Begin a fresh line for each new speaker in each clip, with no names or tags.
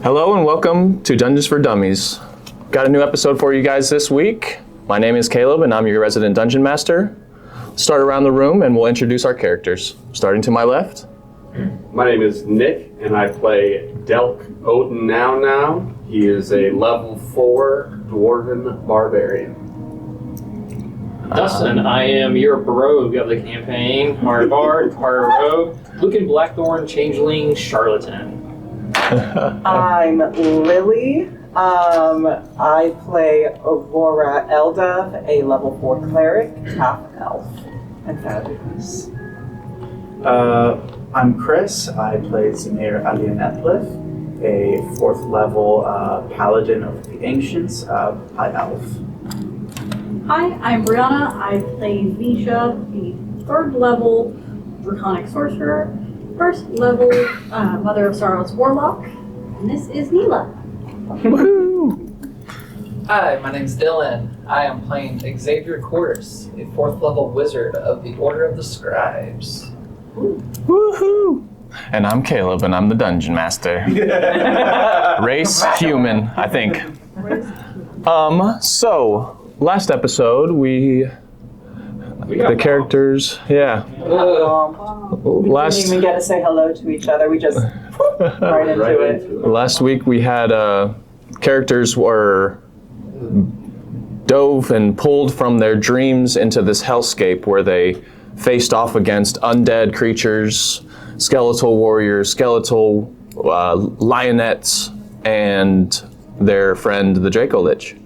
Hello and welcome to Dungeons for Dummies. Got a new episode for you guys this week. My name is Caleb and I'm your resident Dungeon Master. Start around the room and we'll introduce our characters. Starting to my left.
My name is Nick and I play Delk Odin Now. He is a level 4 Dwarven Barbarian.
Dustin, I am your rogue of the campaign, part bard, part rogue, Lucan Blackthorn, Changeling, Charlatan.
I'm Lily. I play Aurora Eldov, a level 4 cleric, half elf, and fabulous.
I'm Chris. I play Zamir Alianethlith, a 4th level paladin of the ancients, high elf.
Hi, I'm Brianna. I play Nisha, the 3rd level draconic sorcerer, 1st level Mother of Sorrows warlock, and this is Neela.
Woohoo!
Hi, my name's Dylan. I am playing Xavier Quarters, a 4th level wizard of the Order of the Scribes.
Woohoo! And I'm Caleb and I'm the Dungeon Master. Race human, I think. So last episode the characters, yeah.
We didn't even get to say hello to each other. We just right into it.
Last week we had characters were dove and pulled from their dreams into this hellscape where they faced off against undead creatures, skeletal warriors, skeletal lionettes, and their friend the Draco Lich.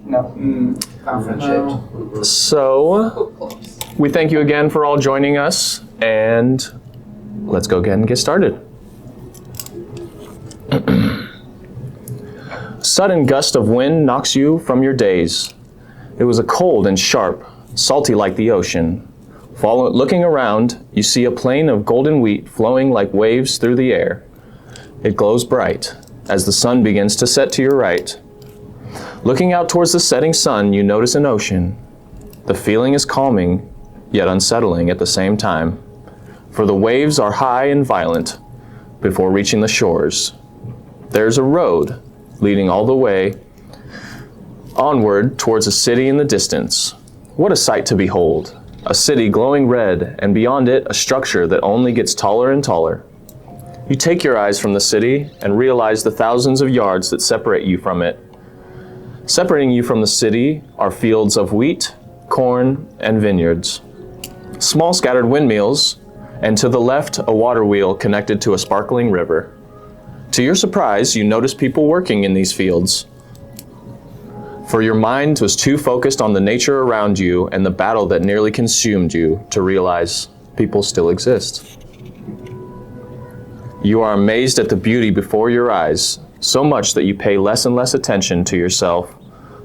Friendship.
So we thank you again for all joining us, and let's go ahead and get started. Sudden gust of wind knocks you from your daze. It was a cold and sharp, salty like the ocean. Looking around, you see a plain of golden wheat flowing like waves through the air. It glows bright as the sun begins to set to your right. Looking out towards the setting sun, you notice an ocean. The feeling is calming, yet unsettling at the same time, for the waves are high and violent before reaching the shores. There's a road leading all the way onward towards a city in the distance. What a sight to behold. A city glowing red, and beyond it, a structure that only gets taller and taller. You take your eyes from the city and realize the thousands of yards that separate you from it. Separating you from the city are fields of wheat, corn, and vineyards. Small scattered windmills, and to the left, a water wheel connected to a sparkling river. To your surprise, you notice people working in these fields. For your mind was too focused on the nature around you and the battle that nearly consumed you to realize people still exist. You are amazed at the beauty before your eyes, so much that you pay less and less attention to yourself.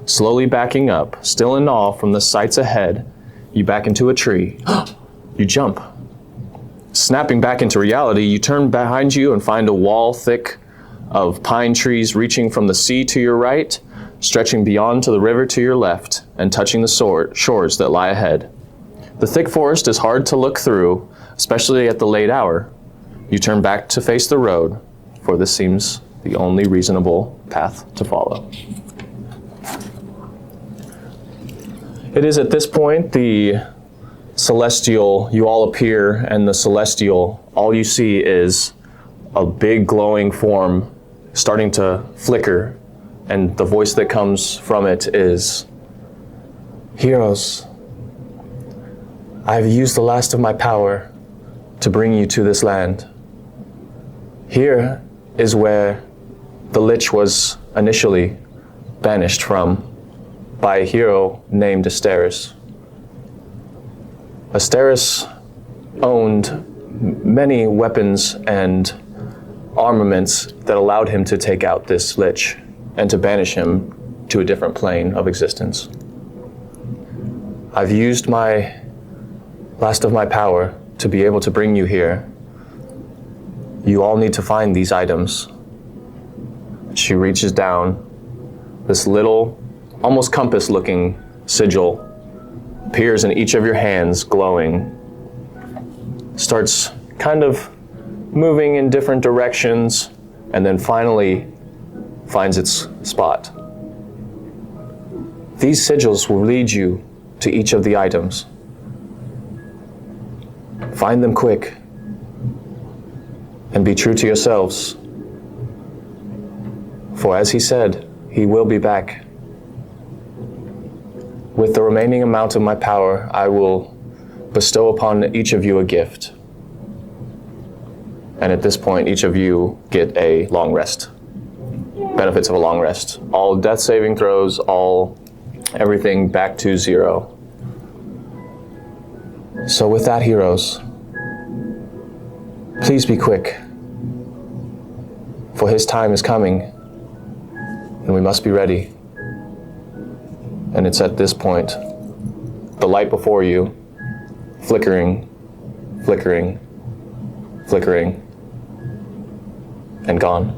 Slowly backing up, still in awe from the sights ahead, you back into a tree. You jump. Snapping back into reality, you turn behind you and find a wall thick of pine trees reaching from the sea to your right, stretching beyond to the river to your left, and touching the shores that lie ahead. The thick forest is hard to look through, especially at the late hour. You turn back to face the road, for this seems the only reasonable path to follow. It is at this point the celestial, you all appear, and the celestial, all you see is a big glowing form starting to flicker, and the voice that comes from it is, "Heroes, I've used the last of my power to bring you to this land. Here is where the Lich was initially banished from by a hero named Asteris. Asteris owned many weapons and armaments that allowed him to take out this Lich and to banish him to a different plane of existence. I've used my last of my power to be able to bring you here. You all need to find these items." She reaches down. This little, almost compass-looking sigil appears in each of your hands, glowing. Starts kind of moving in different directions, and then finally finds its spot. These sigils will lead you to each of the items. Find them quick and be true to yourselves. For as he said, he will be back. With the remaining amount of my power, I will bestow upon each of you a gift. And at this point, each of you get a long rest. Benefits of a long rest. All death saving throws, everything back to 0. So with that, heroes, please be quick. For his time is coming, and we must be ready. And it's at this point, the light before you, flickering, flickering, flickering, and gone.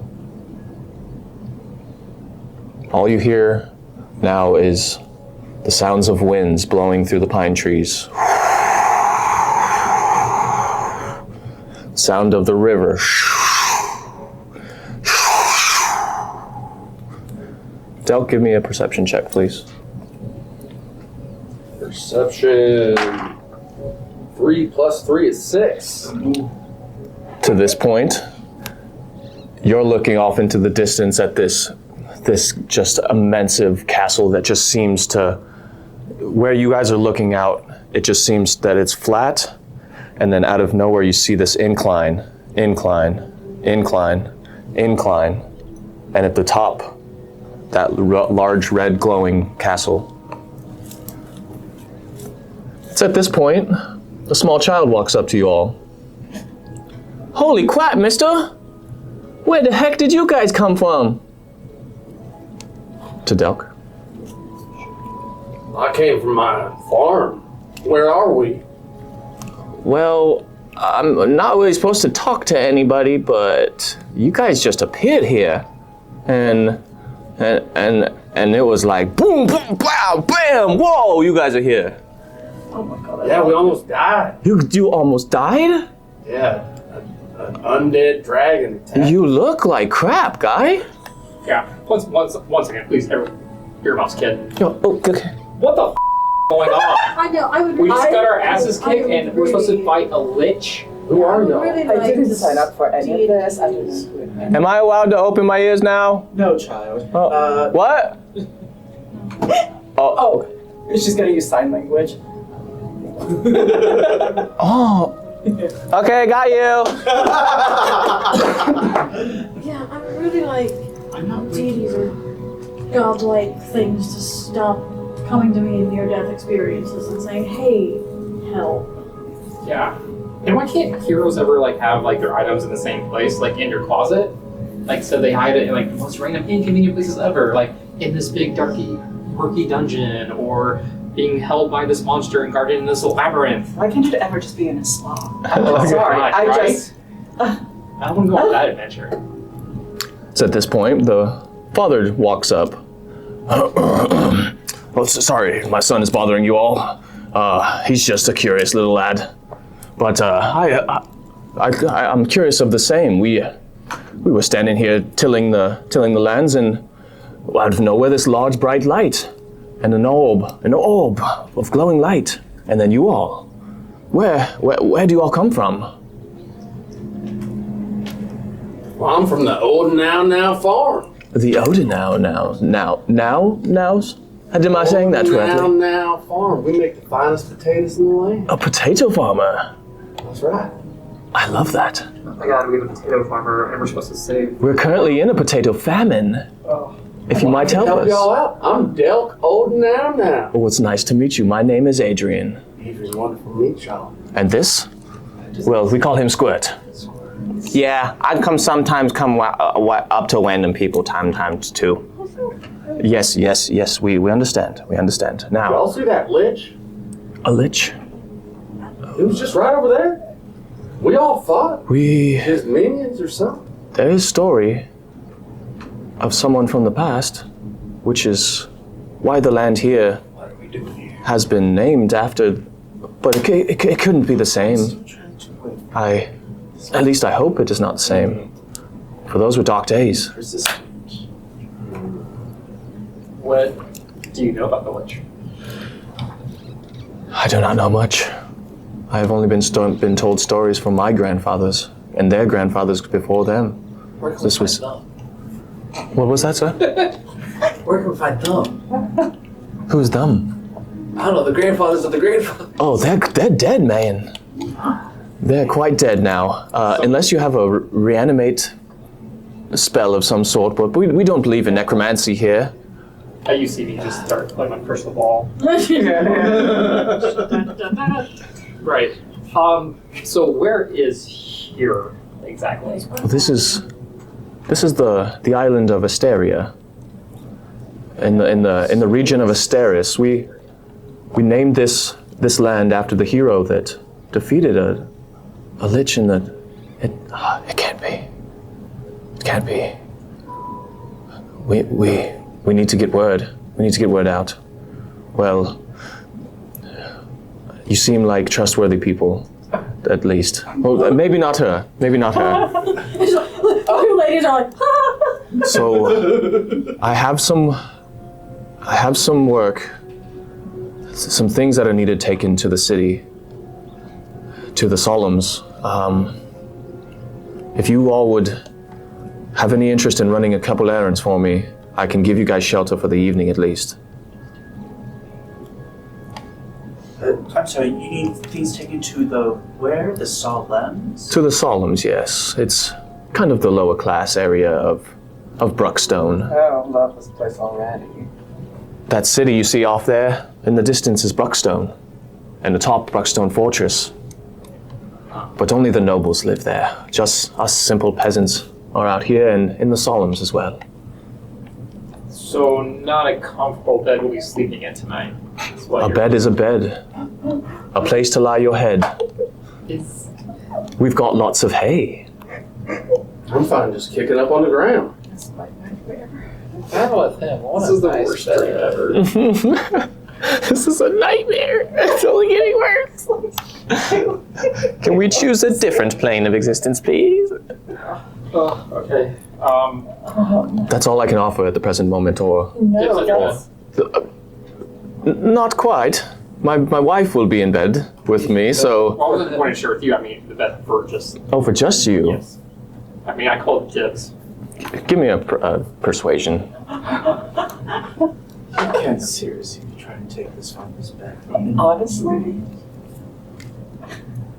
All you hear now is the sounds of winds blowing through the pine trees. Sound of the river. Del, give me a perception check, please.
Perception. 3 + 3 is 6.
To this point, you're looking off into the distance at this just immense castle that just seems to, where you guys are looking out, it just seems that it's flat, and then out of nowhere you see this incline, incline, incline, incline, and at the top, that large red glowing castle. It's at this point, a small child walks up to you all. Holy crap, mister! Where the heck did you guys come from? To Delk.
I came from my farm. Where are we?
Well, I'm not really supposed to talk to anybody, but you guys just appeared here. And it was like boom, boom, bam, bam, whoa, you guys are here.
Oh my god.
Yeah, we almost died.
You almost died?
Yeah, an undead dragon attack.
You look like crap, guy.
Yeah. One second, please. Your mouse, kid.
Oh, okay.
What the going on?
I know, I would
We just got our
I
asses
would
kicked and we're supposed to
really-
fight a lich?
Who are you?
Really
I
like
didn't sign up for any of this. I don't know who it meant.
Am I allowed to open my ears now?
No, child.
What?
Oh, she's gonna use sign language.
Oh. Okay, got you.
Yeah, I would really like deities or godlike things to stop coming to me in near-death experiences and saying, hey, help.
Yeah. And why can't heroes ever have their items in the same place, like in your closet? So they hide it in the most random inconvenient places ever, like in this big darky, murky dungeon, or being held by this monster and guarded in this labyrinth.
Why can't it ever just be in a slot?
Oh,
Sorry,
God,
I
right?
just.
I don't want to go on that adventure.
So at this point, the father walks up. Oh, sorry, my son is bothering you all. He's just a curious little lad. But I'm curious of the same. We were standing here tilling the lands, and out of nowhere, this large bright light, and an orb of glowing light, and then you all. Where do you all come from?
Well, I'm from the old now farm.
The Odinau nows? Am I saying that correctly?
Now farm. We make the finest potatoes in the land.
A potato farmer.
That's right.
I love that.
Oh my God, we have a potato farmer and we're supposed to save.
We're currently in a potato famine. If you might help
Help y'all
us.
out. I'm Delk Old now.
Oh, it's nice to meet you. My name is Adrian.
Adrian, wonderful to meet y'all.
And this? Well, we call him Squirt. Yeah, I sometimes come up to random people times too. Yes, we understand. We understand. Now,
Y'all see that lich?
a lich?
It was just right over there. We all fought. His minions or something.
There is a story of someone from the past, which is why the land here
What are we doing here?
has been named after, but it couldn't be the same. At least I hope it is not the same. For those were dark days.
Persistent.
What do you know about the Lich?
I do not know much. I have only been told stories from my grandfathers and their grandfathers before them.
Where can
This
we
was-
find
What was that, sir?
them? Where can we find them?
Who's them?
I don't know, the grandfathers of the grandfathers.
Oh, they're dead, man. They're quite dead now. Unless you have a reanimate spell of some sort, but we don't believe in necromancy here.
You see me just start playing my crystal ball. Right. So where is here exactly?
Well, this is the island of Asteria. In the region of Asteris, we named this land after the hero that defeated a lich in the. It can't be. It can't be. We need to get word. We need to get word out. Well, you seem like trustworthy people, at least. Well, maybe not her. Maybe not her.
Two ladies are like,
So, I have some work, some things that are needed taken to the city, to the Solemns. If you all would have any interest in running a couple errands for me, I can give you guys shelter for the evening at least.
I'm sorry, you need things taken to the where? The Solemns?
To the Solemns, yes. It's kind of the lower class area of Bruckstone.
Oh, love this place already.
That city you see off there in the distance is Bruckstone, and atop Bruckstone Fortress. But only the nobles live there. Just us simple peasants are out here and in the Solemns as well.
So not a comfortable bed we'll be sleeping in tonight. That's what
A
you're-
bed is a bed. A place to lie your head.
It's
We've got lots of hay.
I'm fine just kicking up on the ground.
Battle with him. What
This
a
is the
nice
worst
bed.
dream ever.
This is a nightmare. It's only getting worse. Can we choose a different plane of existence, please?
oh, okay.
That's all I can offer at the present moment, or
Yes,
yes.
not quite. My wife will be in bed with me, so
I wasn't wanting to share with you. I mean, the bed for just
for just you.
yes. I mean, I called dibs.
Give me a persuasion.
I can't seriously try and take this from this bed.
Honestly?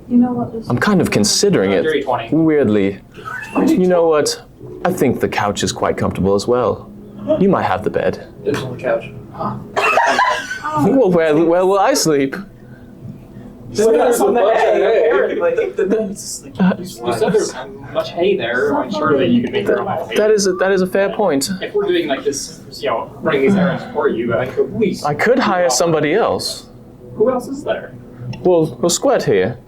you know what this
I'm kind of considering it.
Dirty 20.
Weirdly. You know what? I think the couch is quite comfortable as well. You might have the bed.
There's on the couch.
Well, where will I sleep?
There's on the
bunch of
hay,
hay.
apparently.
The bed needs to sleep.
You said there's much hay there. I'm sure that you could make your own hay.
That is a fair point.
If we're doing like this, running these errands for you, I could at least.
I could hire somebody else.
Who else is there?
We'll squat here.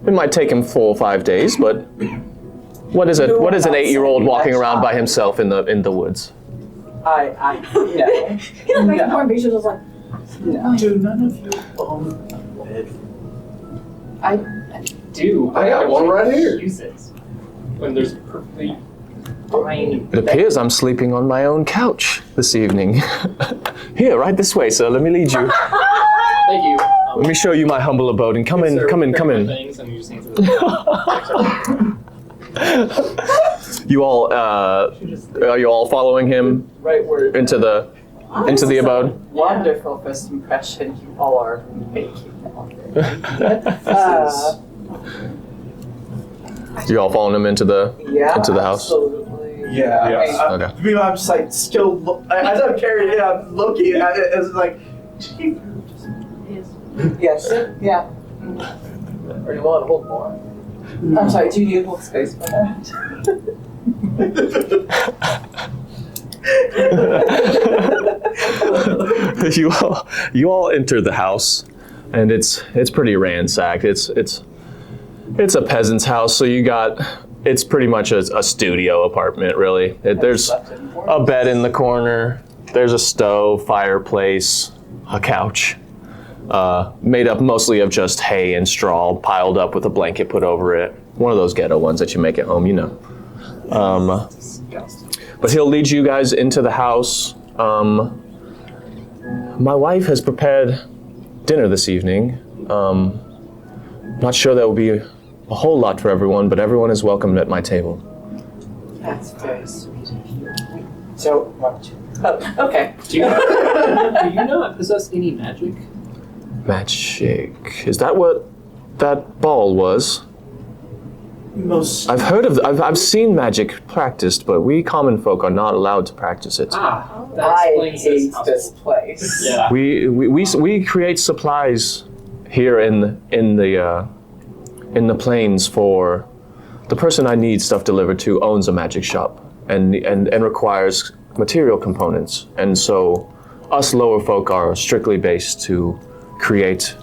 It might take him 4 or 5 days, but what is an 8-year-old walking around by himself in the woods?
I no.
He like makes more ambitious. Was like,
No.
Do none of you own a bed?
Do
I got one right here.
Use it when there's perfectly fine.
It appears I'm sleeping on my own couch this evening. Here, right this way, sir. Let me lead you.
Thank you.
Let me show you my humble abode. And come in.
Things and you just need to
You all, are you all following him
Right where
into the abode?
wonderful first impression you all are making already.
You all following him into the house?
Absolutely.
Yeah.
Okay.
Meanwhile, I'm just like still as I'm carrying it, I'm looking at it as like.
Yes. Yeah.
Or you want to hold more?
I'm sorry, do you need a little space for that?
you all enter the house, and it's pretty ransacked. It's a peasant's house, so it's pretty much a studio apartment, really. There's a bed in the corner. There's a stove, fireplace, a couch, made up mostly of just hay and straw piled up with a blanket put over it. One of those ghetto ones that you make at home, you know. But he'll lead you guys into the house. My wife has prepared dinner this evening. Not sure there will be a whole lot for everyone, but everyone is welcome at my table.
That's very sweet of you. So, what? Oh, okay.
Do you not possess any magic?
Magic. Is that what that ball was? I've heard of. I've seen magic practiced, but we common folk are not allowed to practice it.
That
I
explains
hate
household.
this place.
Yeah.
We create supplies here in the plains for the person I need stuff delivered to owns a magic shop and requires material components, and so us lower folk are strictly based to create,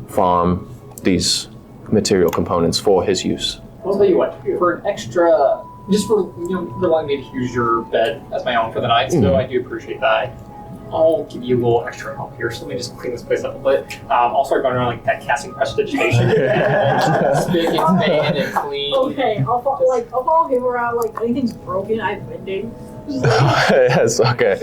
farm these material components for his use.
I'll tell you what, for an extra, just for allowing me to use your bed as my own for the night, so I do appreciate that. I'll give you a little extra help here, so let me just clean this place up a bit. I'll start going around like that, casting prestidigitation. Spick and span and clean.
Okay, I'll follow him around like anything's broken, I'm mending.
Yes. Okay.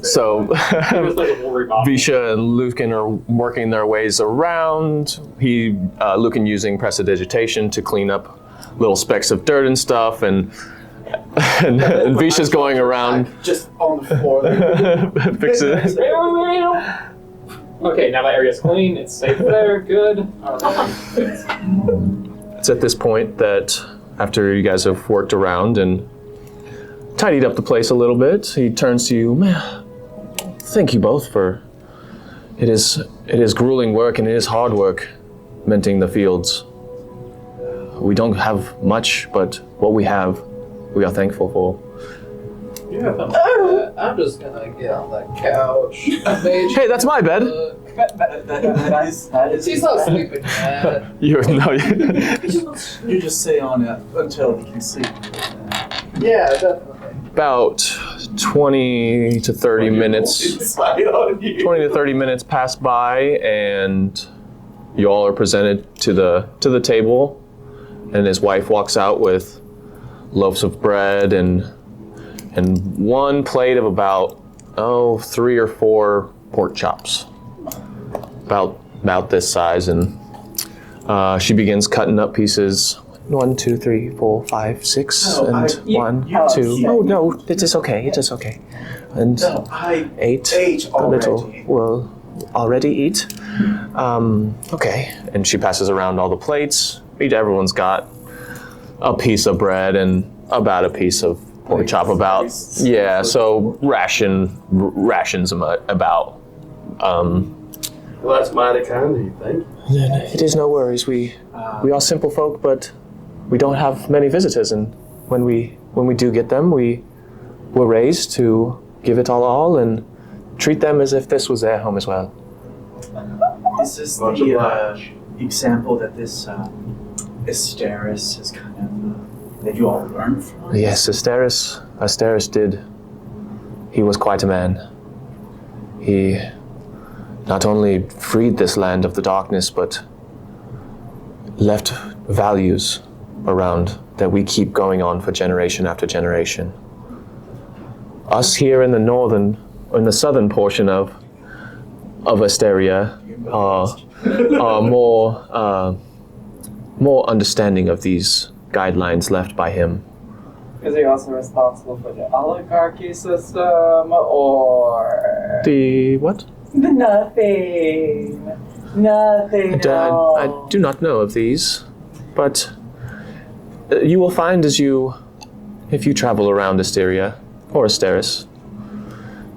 So.
It was like a Wolverine bob.
Visha and Lucan are working their ways around. Lucan using prestidigitation to clean up little specks of dirt and stuff, and Visha's going around
Just on the floor.
fixing it.
Okay, now that area's clean, it's safe there, good. Alright.
It's at this point that after you guys have worked around and tidied up the place a little bit, he turns to you. Man, thank you both for. It is grueling work and it is hard work, minting the fields. We don't have much, but what we have, we are thankful for.
I'm just gonna get on that couch.
Hey, that's my bed.
That is.
She's not sleeping yet.
You
You just stay on it until you can sleep.
Yeah, definitely.
about 20 to 30 minutes. 20 to 30 minutes pass by, and you all are presented to the table, and his wife walks out with loaves of bread and one plate of about 3 or 4 pork chops, about this size, and she begins cutting up pieces. 1, 2, 3, 4, 5, 6, and 1, 2. Oh no, it is okay. It is okay. And 8. The little will already eat. Okay. And she passes around all the plates. Everyone's got a piece of bread and about a piece of pork chop. So rations about.
Well, that's mighty kind of you, thank you.
It is no worries. We are simple folk, but we don't have many visitors, and when we do get them, we were raised to give it all and treat them as if this was their home as well.
Is this the example that this Asteris is kind of that you all learned from?
Yes, Asteris did. He was quite a man. He not only freed this land of the darkness, but left values around that we keep going on for generation after generation. Us here in the southern portion of Asteria are more understanding of these guidelines left by him.
Is he also responsible for the oligarchy system, or
The what?
nothing? Nothing at all.
I do not know of these, but you will find if you travel around Asteria or Asteris,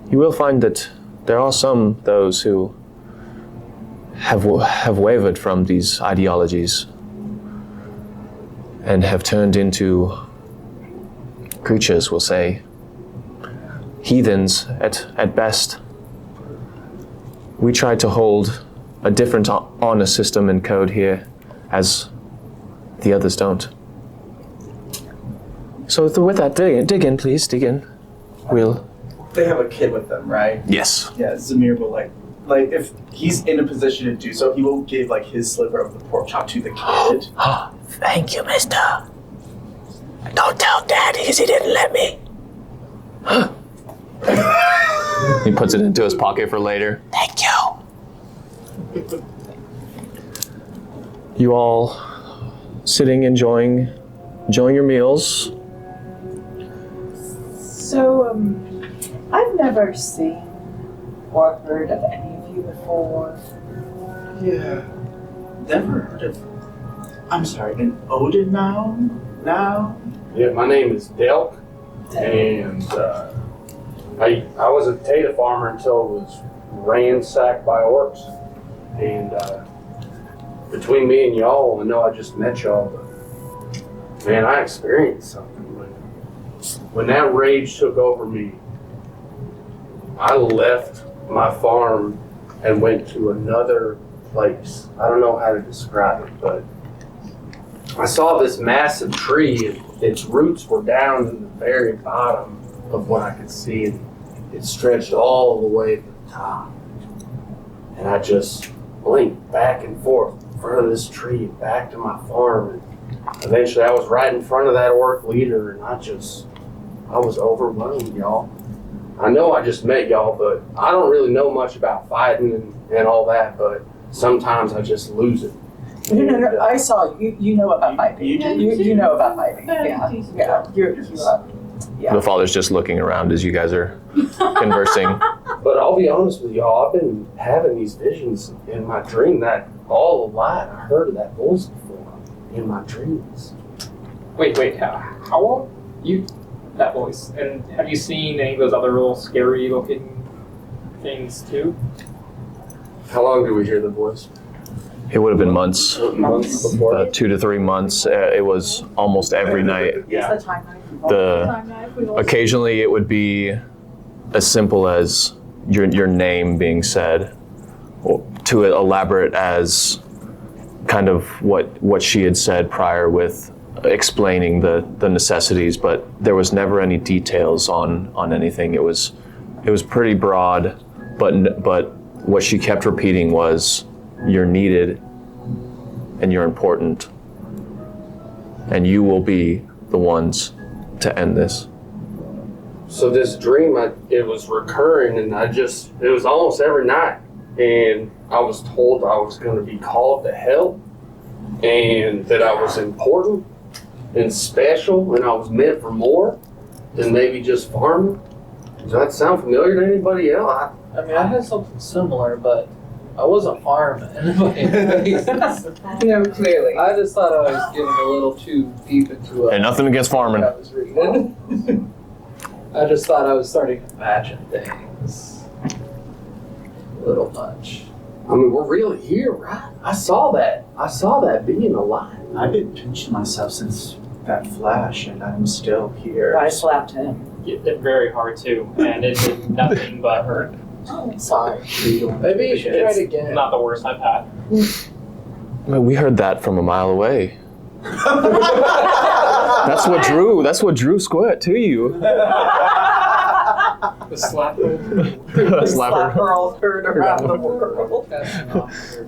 you will find that there are those who have wavered from these ideologies and have turned into creatures, we'll say, heathens at best. We try to hold a different honor system and code here, as the others don't. So with that, dig in, please, dig in.
They have a kid with them, right?
Yes.
Yeah, Zamir will like if he's in a position to do so, he will give like his sliver of the pork chop to the kid.
Thank you, mister. Don't tell Dad because he didn't let me. He puts it into his pocket for later. Thank you. You all sitting, enjoying your meals.
So, I've never seen or heard of any of you before.
Yeah. Never heard of. I'm sorry, an Odin now?
Yeah, my name is Delk, and I was a potato farmer until it was ransacked by orcs. And between me and y'all, I know I just met y'all, but man, I experienced something. When that rage took over me, I left my farm and went to another place. I don't know how to describe it, but I saw this massive tree, and its roots were down in the very bottom of what I could see, and it stretched all the way to the top. And I just blinked back and forth in front of this tree, back to my farm, and eventually I was right in front of that orc leader, and I was overwhelmed, y'all. I know I just met y'all, but I don't really know much about fighting and all that, but sometimes I just lose it.
No, I saw you. You know about fighting. You know about fighting. Yeah. You're
The father's just looking around as you guys are conversing.
But I'll be honest with y'all, I've been having these visions in my dream that all alike I heard of that voice before in my dreams.
Wait, how old? That voice. And have you seen any of those other real scary looking things too?
How long did we hear the voice?
It would have been months,
Months before.
2 to 3 months. It was almost every night.
Yeah. The
Occasionally it would be as simple as your name being said, or to elaborate as kind of what she had said prior with explaining the necessities, but there was never any details on anything. It was pretty broad, but what she kept repeating was, you're needed and you're important, and you will be the ones to end this.
So this dream, it was recurring, and it was almost every night. And I was told I was going to be called to help, and that I was important and special, and I was meant for more than maybe just farming. Does that sound familiar to anybody else?
I mean, I had something similar, but I wasn't farming.
No, clearly.
I just thought I was getting a little too deep into
Hey, nothing against farming.
what I was reading. I just thought I was starting to imagine things a little much.
I mean, we're really here, right? I saw that being alive.
I've been pinching myself since that flash, and I'm still here.
I slapped him.
You hit very hard too, and it did nothing but hurt.
Oh, sorry.
Maybe you should try it
It's
again.
not the worst I've had.
We heard that from a mile away. That's what drew Squat to you.
The slap.
Slapper.
girl heard around the world.
Passing off your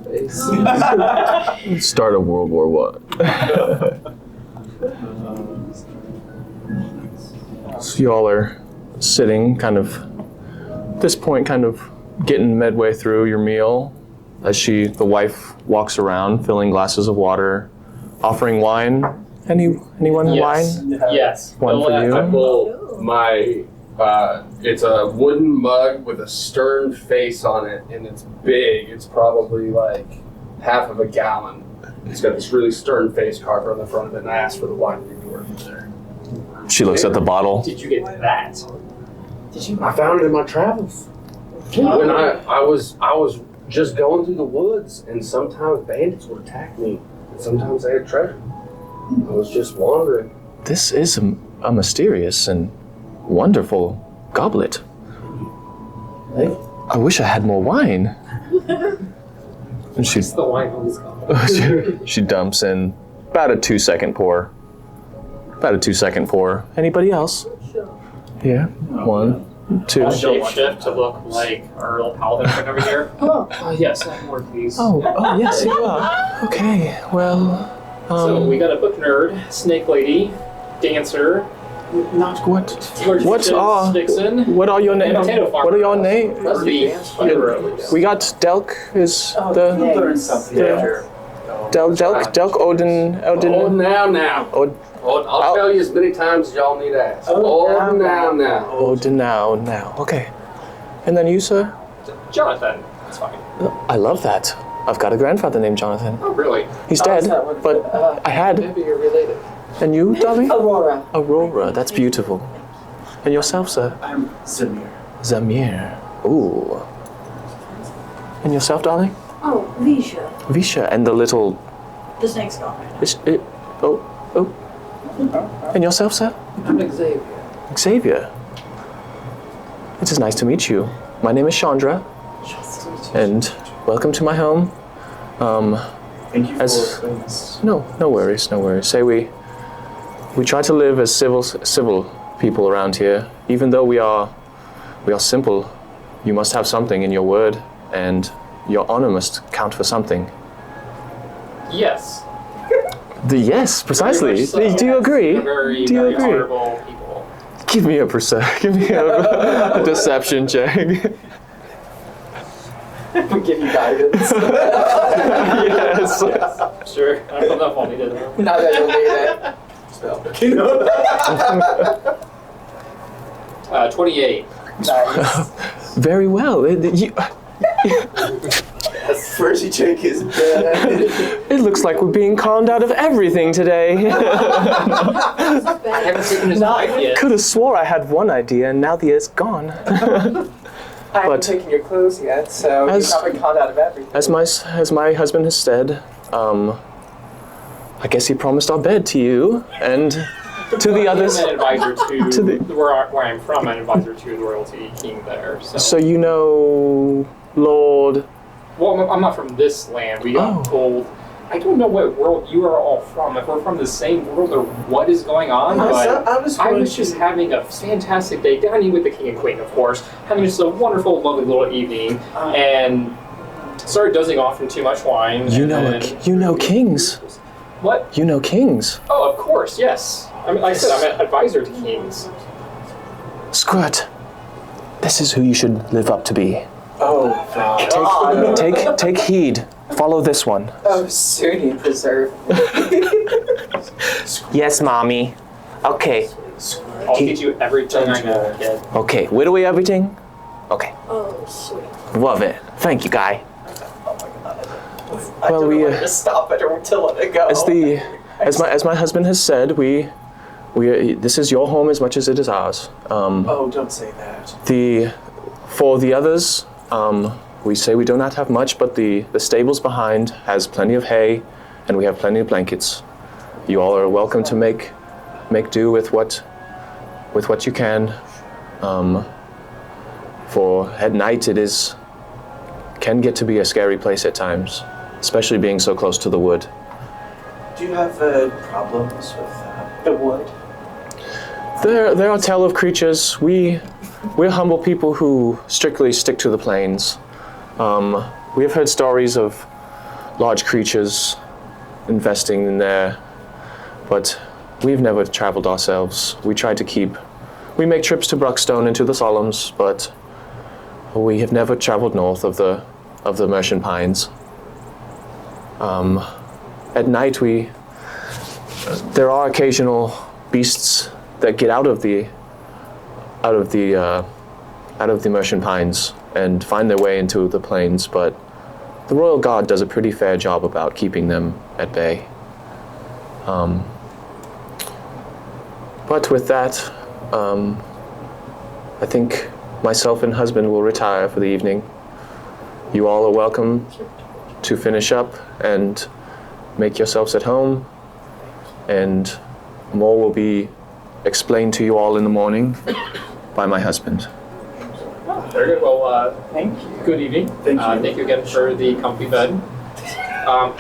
face.
Start of World War I. So y'all are sitting kind of, at this point, kind of getting midway through your meal as the wife walks around filling glasses of water, offering wine. Anyone
Yes.
wine?
Yes.
One for you.
I pull my, it's a wooden mug with a stern face on it, and it's big. It's probably like half of a gallon. It's got this really stern face carved on the front of it, and I asked for the wine reviewer there.
She looks at the bottle.
Did you get that?
I found it in my travels. When I was just going through the woods, and sometimes bandits would attack me, and sometimes they had treasure. I was just wandering.
This is a mysterious and wonderful goblet. I wish I had more wine. And she
It's the wine always gone.
she dumps in about a 2-second pour. Anybody else? Yeah. 1, 2.
I'll shape shift to look like our little paladin friend over here. Yes, more please.
Oh, yes, you are. Okay, well.
So we got a book nerd, snake lady, dancer,
Not
What
What
are
Dixon?
what are your names?
Potato farmer.
What are your names?
That's the heroes.
We got Delk is
you
the
learn something after.
Delk Odin
Oh, now.
Od-
I'll tell you as many times as y'all need to ask.
Oh,
now.
Odin now. Okay. And then you, sir?
Jonathan. That's fine.
I love that. I've got a grandfather named Jonathan.
Oh, really?
He's dead,
that one?
but I had.
Maybe you're related.
And you, darling?
Aurora.
Aurora. That's beautiful. And yourself, sir?
I'm Zamir.
Zamir. Ooh. And yourself, darling?
Oh, Visha.
Visha. And the little.
The snake's gone.
Oh. And yourself, sir?
I'm Xavier.
Xavier. It is nice to meet you. My name is Chandra, and welcome to my home.
Thank you
As-
for this.
No worries. Say we try to live as civil people around here. Even though we are simple, you must have something in your word, and your honor must count for something.
Yes.
Yes, precisely.
Very much so.
Do you agree?
We're very,
Do you
very
agree?
honorable people.
Give me a deception check.
We give you guidance.
Yes.
Sure. I don't know if I'll need it.
Now that you'll need it.
28.
Nice.
Very well.
First you check his bed.
It looks like we're being conned out of everything today.
I haven't taken his wife yet.
Could have swore I had one idea and now the it's gone.
I haven't
But-
taken your clothes yet, so
As-
you've not been caught out of everything.
As my husband has said, I guess he promised our bed to you and to the others.
I'm an advisor to,
To the-
where I'm from, I'm an advisor to the royalty king there.
So you know, Lord.
Well, I'm not from this land. We got told. I don't know what world you are all from. If we're from the same world or what is going on, but
I was
just having a fantastic day dining with the king and queen, of course, having just a wonderful, lovely little evening, and started dozing off from too much wine.
You
and
know kings.
What?
You know kings.
Oh, of course, yes. I mean, like I said, I'm an advisor to kings.
Squirt. This is who you should live up to be.
Oh, God.
Take heed. Follow this one.
Oh, soon you preserve.
Yes, mommy. Okay.
I'll teach you everything I know, kid.
Okay. Whittle away everything. Okay.
Oh, sweet.
Love it. Thank you, guy.
I
Well,
don't
we,
want to stop it or to let it go.
As my husband has said, we this is your home as much as it is ours.
Oh, don't say that.
For the others, we say we do not have much, but the stables behind has plenty of hay, and we have plenty of blankets. You all are welcome to make do with what you can. For at night it can get to be a scary place at times, especially being so close to the wood.
Do you have problems with the wood?
There are tale of creatures. We're humble people who strictly stick to the plains. We have heard stories of large creatures investing in there, but we've never traveled ourselves. We make trips to Bruckstone and to the Solemns, but we have never traveled north of the Merchant Pines. At night, there are occasional beasts that get out of the Merchant Pines and find their way into the plains, but the Royal Guard does a pretty fair job about keeping them at bay. But with that, I think myself and husband will retire for the evening. You all are welcome to finish up and make yourselves at home, and more will be explained to you all in the morning by my husband.
Very good. Well,
Thank you.
good evening.
Thank you.
Thank you again for the comfy bed.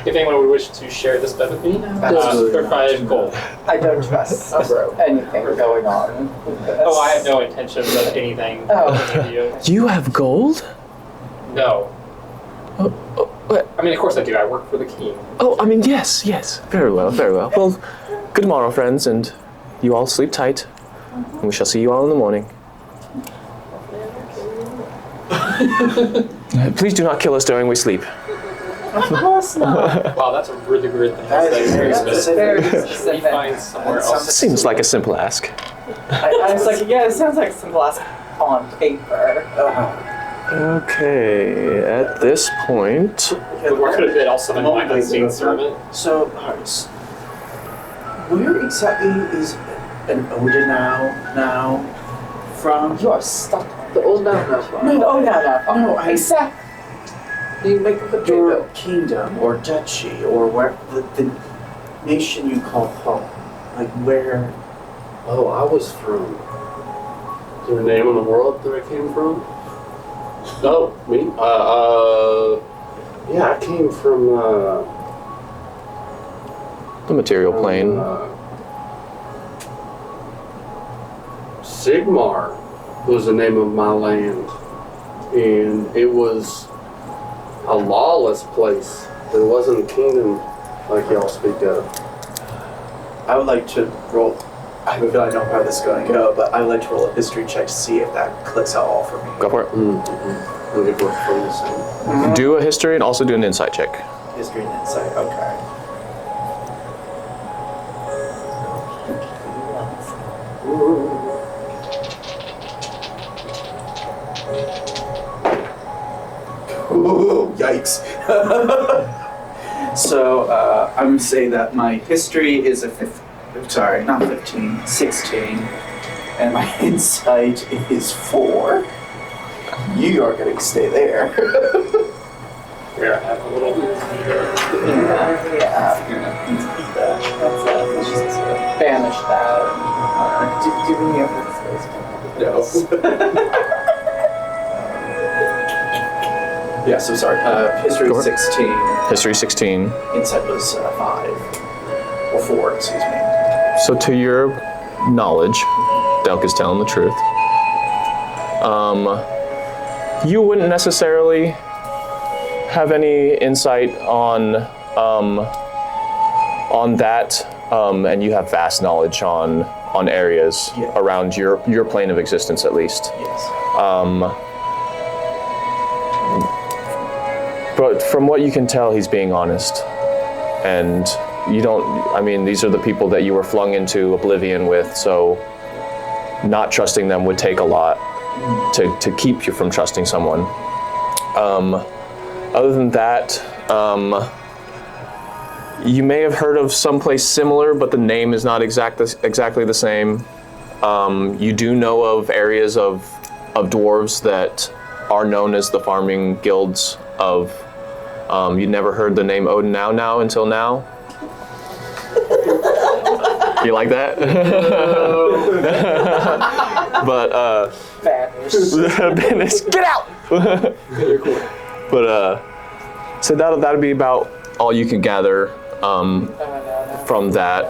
If anyone would wish to share this bed with me,
Absolutely
for 5 gold.
I don't trust anything going on with this.
Oh, I have no intentions of anything.
Oh.
with you.
You have gold?
No.
What?
I mean, of course I do. I work for the king.
Oh, I mean, yes. Very well. Well, good morrow, friends, and you all sleep tight. And we shall see you all in the morning. Please do not kill us during we sleep.
Of course not.
Wow, that's a really weird thing to
That
say.
is very specific.
Very
We
specific.
find somewhere else.
Seems like a simple ask.
I was like, yeah, it sounds like simple ask on paper.
Okay, at this point,
But we're gonna bid also in my unseen servant.
So, Hearts, where exactly is an Oda now from?
You are stuck.
The old now.
No, no, I
Exact. You make a good
your
joke.
kingdom or duchy or where the nation you call home. Like where?
Oh, I was from. Is there a name in the world that I came from? No, me? Yeah, I came from,
the material plane.
Sigmar was the name of my land. And it was a lawless place. There wasn't a kingdom like y'all speak of.
I would like to roll. I have a feeling I know how this is going to go, but I would like to roll a history check to see if that clicks at all for me.
Go for it.
Mm-hmm. Look at what's from the same.
Do a history and also do an insight check.
History and insight. Okay. Ooh, yikes. So, I'm going to say that my history is a 16, and my insight is 4. You are going to stay there.
Here, I have a little.
Let's just banish that. Do we have
No. Yeah, so sorry. History
Go for it.
16.
History 16.
Insight was 5. Or 4, excuse me.
So to your knowledge, Delk is telling the truth. You wouldn't necessarily have any insight on that, and you have vast knowledge on areas around your plane of existence, at least.
Yes.
But from what you can tell, he's being honest, and you don't. I mean, these are the people that you were flung into oblivion with, so not trusting them would take a lot to keep you from trusting someone. Other than that, you may have heard of someplace similar, but the name is not exactly the same. You do know of areas of dwarves that are known as the farming guilds of. You never heard the name Odin now until now. You like that? But Banish, get out! But so that'll be about all you can gather from that.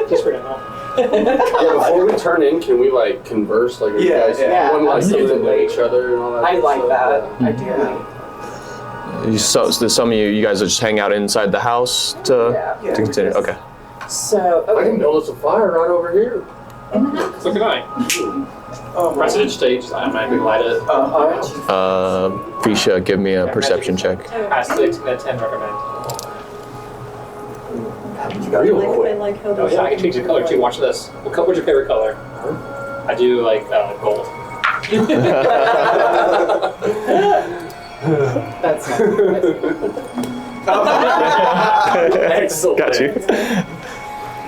Just for now.
Yeah, before we turn in, can we like converse? Like, you guys, one like get to know each other and all that.
I
good
like
stuff?
that. I do.
Some of you guys will just hang out inside the house to continue. Okay.
So,
I
okay.
can notice a fire right over here.
So can I. Resident stage, I automatically light it.
Visha, give me a perception check.
Pass 6 and a 10 recommend.
Real
I
quick.
like how
Oh yeah, I can change the color too. Watch this. What's your favorite color? I do like gold.
That's
Excellent.
Got you.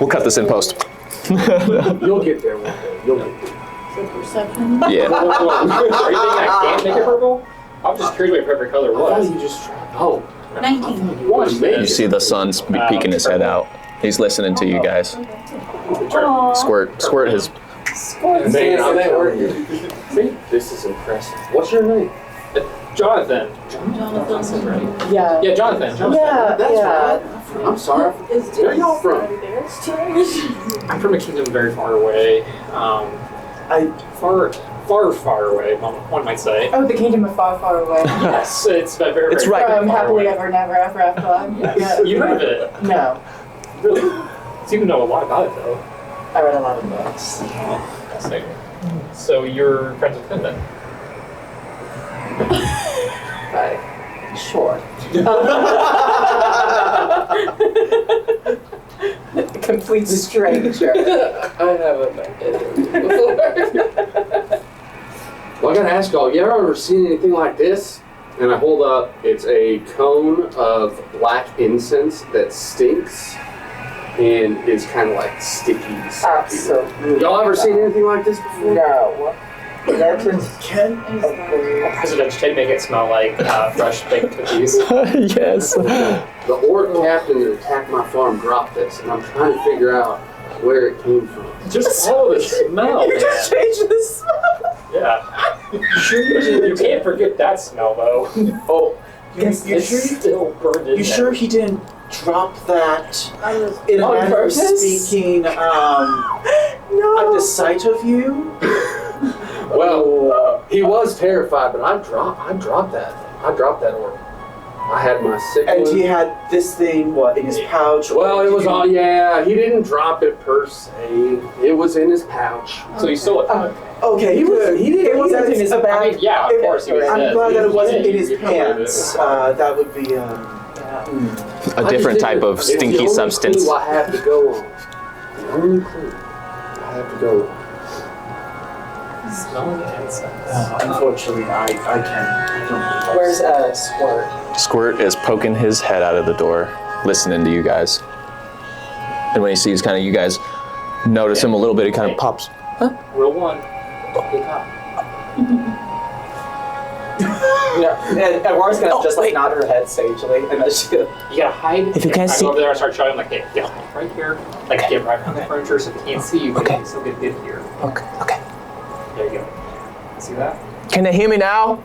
We'll cut this in post.
You'll get there one day. You'll get there.
So perception.
Yeah.
Are you thinking I can't make it purple? I'm just curious what your favorite color
I thought
was.
you just tried. Oh.
19.
One.
You see the sun peeking his head out. He's listening to you guys. Squirt his.
Man, I'm at work. See? This is impressive. What's your name?
Jonathan.
Jonathan.
Yeah.
Yeah, Jonathan.
Yeah,
That's
yeah.
right. I'm sorry. Where y'all from?
I'm from a kingdom very far away. Far away, one might say.
Oh, the kingdom of far, far away.
Yes, it's very, very
It's right.
far
From
away.
Happily Ever, Never, Ever After. Yeah.
You heard of it?
No.
Really? seem to know a lot about it, though.
I read a lot of books.
Fascinating. So you're friends with Finn, then?
Sure. Complete stranger.
I haven't met anyone before. Well, I gotta ask y'all, you ever seen anything like this? And I hold up, it's a cone of black incense that stinks and is kind of like sticky.
Absolutely.
Y'all ever seen anything like this before?
No.
Ken?
President should make it smell like fresh baked cookies.
Yes.
The orc captain that attacked my farm dropped this, and I'm trying to figure out where it came from.
Just follow the smell,
You
man.
just changed the smell.
Yeah. You can't forget that smell, though.
Oh, you
It's
sure?
still burned in
You
there.
sure he didn't drop that in a
On
manner of
purpose?
speaking at the sight of you?
Well, he was terrified, but I dropped that. I dropped that orc. I had my sick
And
one.
he had this thing, what, in his pouch?
Well, it
Did
was
you-
all, yeah, he didn't drop it per se. It was in his pouch.
So you stole it.
Okay, good.
It wasn't in his
I
bag.
mean, yeah, of course he was
I'm
dead.
glad that it wasn't in his
You covered it.
pants. That would be,
A different type of
It's the
stinky
only
substance.
clue I have to go on. The only clue I have to go on.
Smelling the incense.
unfortunately, I don't.
Where's Squirt?
Squirt is poking his head out of the door, listening to you guys. And when he sees kind of you guys notice him a little bit, he kind of pops.
Rule 1. Don't get caught.
And Aurora's gonna just like
wait.
nod her head sagely, and then she's gonna.
You gotta hide.
If you can't
I
see-
go over there and start shouting like, hey, get right here. Like, get right behind the furniture so they can't see you, but
Okay.
you can still get here.
Okay.
There you go. See that?
Can they hear me now?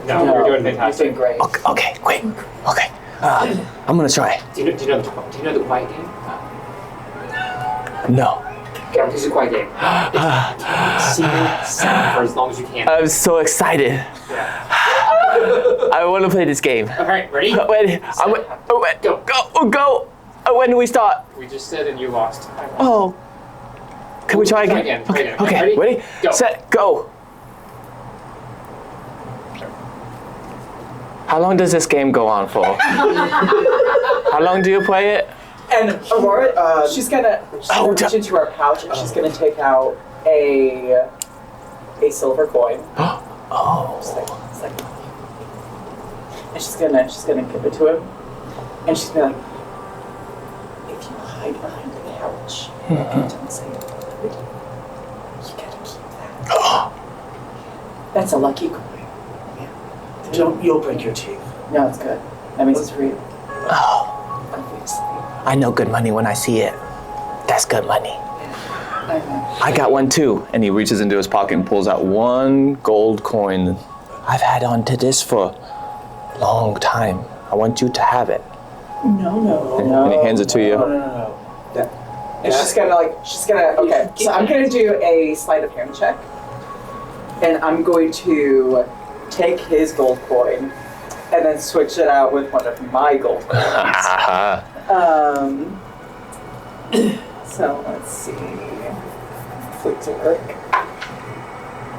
No, you're doing fantastic.
You're doing great.
Okay, wait. Okay. I'm gonna try.
Do you know the quiet game?
No.
Okay, I'll use a quiet game. It's secret sound for as long as you can.
I'm so excited.
Yeah.
I want to play this game.
Okay, ready?
Wait, go. When do we start?
We just said and you lost.
Oh. Can we try
Try
again?
again, try again.
Okay.
Ready?
Ready?
Go.
Set, go. How long does this game go on for? How long do you play it?
And Aurora, she's gonna reach into her pouch and she's gonna take out a silver coin.
Oh.
It's like, and she's gonna give it to him, and she's gonna be like, if you hide behind the couch and don't say a word, you gotta keep that. That's a lucky coin.
You'll break your teeth.
No, it's good. That means it's real.
Oh.
Obviously.
I know good money when I see it. That's good money.
I know.
I got one too. And he reaches into his pocket and pulls out one gold coin. I've had onto this for a long time. I want you to have it.
No.
And he hands it to you.
No.
And she's gonna okay, so I'm gonna do a sleight of hand check. And I'm going to take his gold coin and then switch it out with one of my gold coins. So let's see. Flip to work.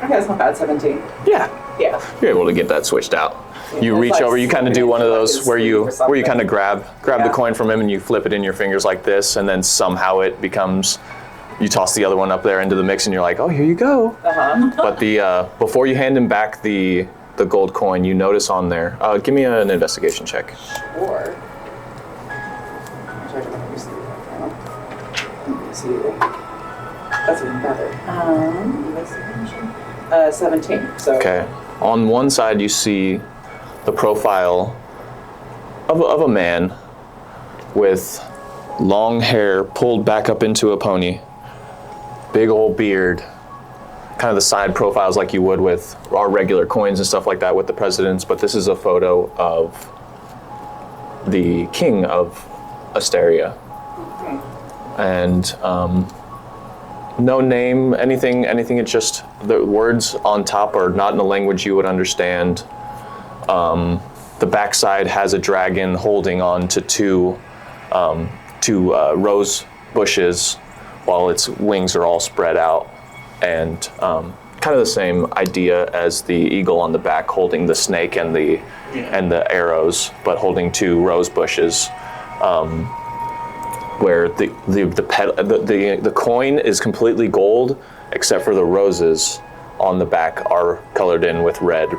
Okay, that's not bad, 17.
Yeah.
Yeah.
You're able to get that switched out. You
It's
reach
like
over, you kind of do one of
like
those
his
where you
sleeve or
kind of
something.
grab the
Yeah.
coin from him and you flip it in your fingers like this, and then somehow it becomes, you toss the other one up there into the mix and you're like, oh, here you go.
Uh-huh.
But the before you hand him back the gold coin, you notice on there, give me an investigation check.
Or that's even better. 17. So
Okay. On one side, you see the profile of a man with long hair pulled back up into a pony, big old beard, kind of the side profiles like you would with our regular coins and stuff like that with the presidents, but this is a photo of the king of Asteria. And no name, anything, it's just the words on top are not in a language you would understand. The backside has a dragon holding on to two rose bushes while its wings are all spread out, and kind of the same idea as the eagle on the back holding the snake and the arrows, but holding 2 rose bushes, where the coin is completely gold except for the roses on the back are colored in with red,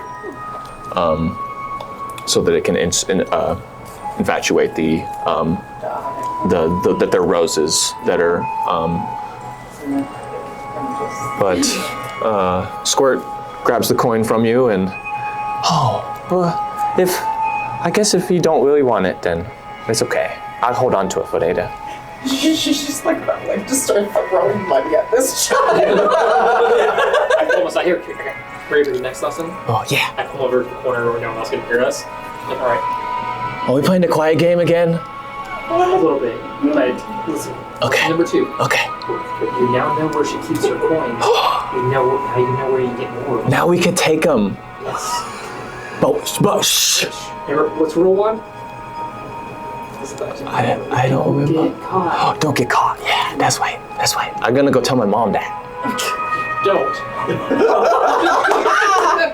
so that it can infatuate that they're roses that are. But Squirt grabs the coin from you and, I guess if you don't really want it, then it's okay. I'll hold on to it for later.
She's just like that, like just start throwing money at this child.
I almost I hear ready for the next lesson.
Oh yeah.
I come over to the corner where no one else can hear us. Like, all right,
Are we playing the quiet game again?
a little bit. But listen.
Okay.
Number 2.
Okay.
You now know where she keeps her coins. You know where you get more.
Now we can take them.
Yes.
But shh.
Remember, what's rule 1?
I don't remember.
Get caught.
Oh, don't get caught. Yeah, that's right. I'm gonna go tell my mom that.
Don't.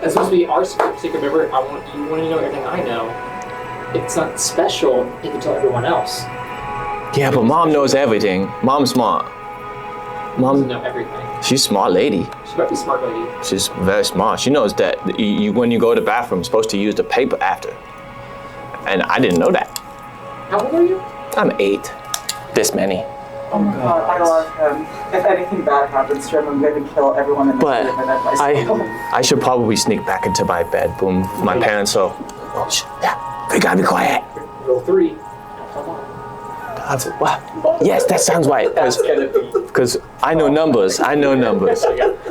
It's supposed to be our secret. Remember, you want to know everything I know. It's not special. You can tell everyone else.
Yeah, but mom knows everything. Mom's smart.
Doesn't
Mom,
know everything.
she's a smart lady.
She might be a smart lady.
She's very smart. She knows that when you go to the bathroom, you're supposed to use the paper after. And I didn't know that.
How old are you?
I'm 8. This many.
Oh my god, I love him. If anything bad happens to him, I'm going to kill everyone in this
But
room and then myself.
I should probably sneak back into my bedroom. My parents will. Oh, yeah, we gotta be quiet.
Rule 3. Come on.
What? Yes, that sounds right. Because I know numbers.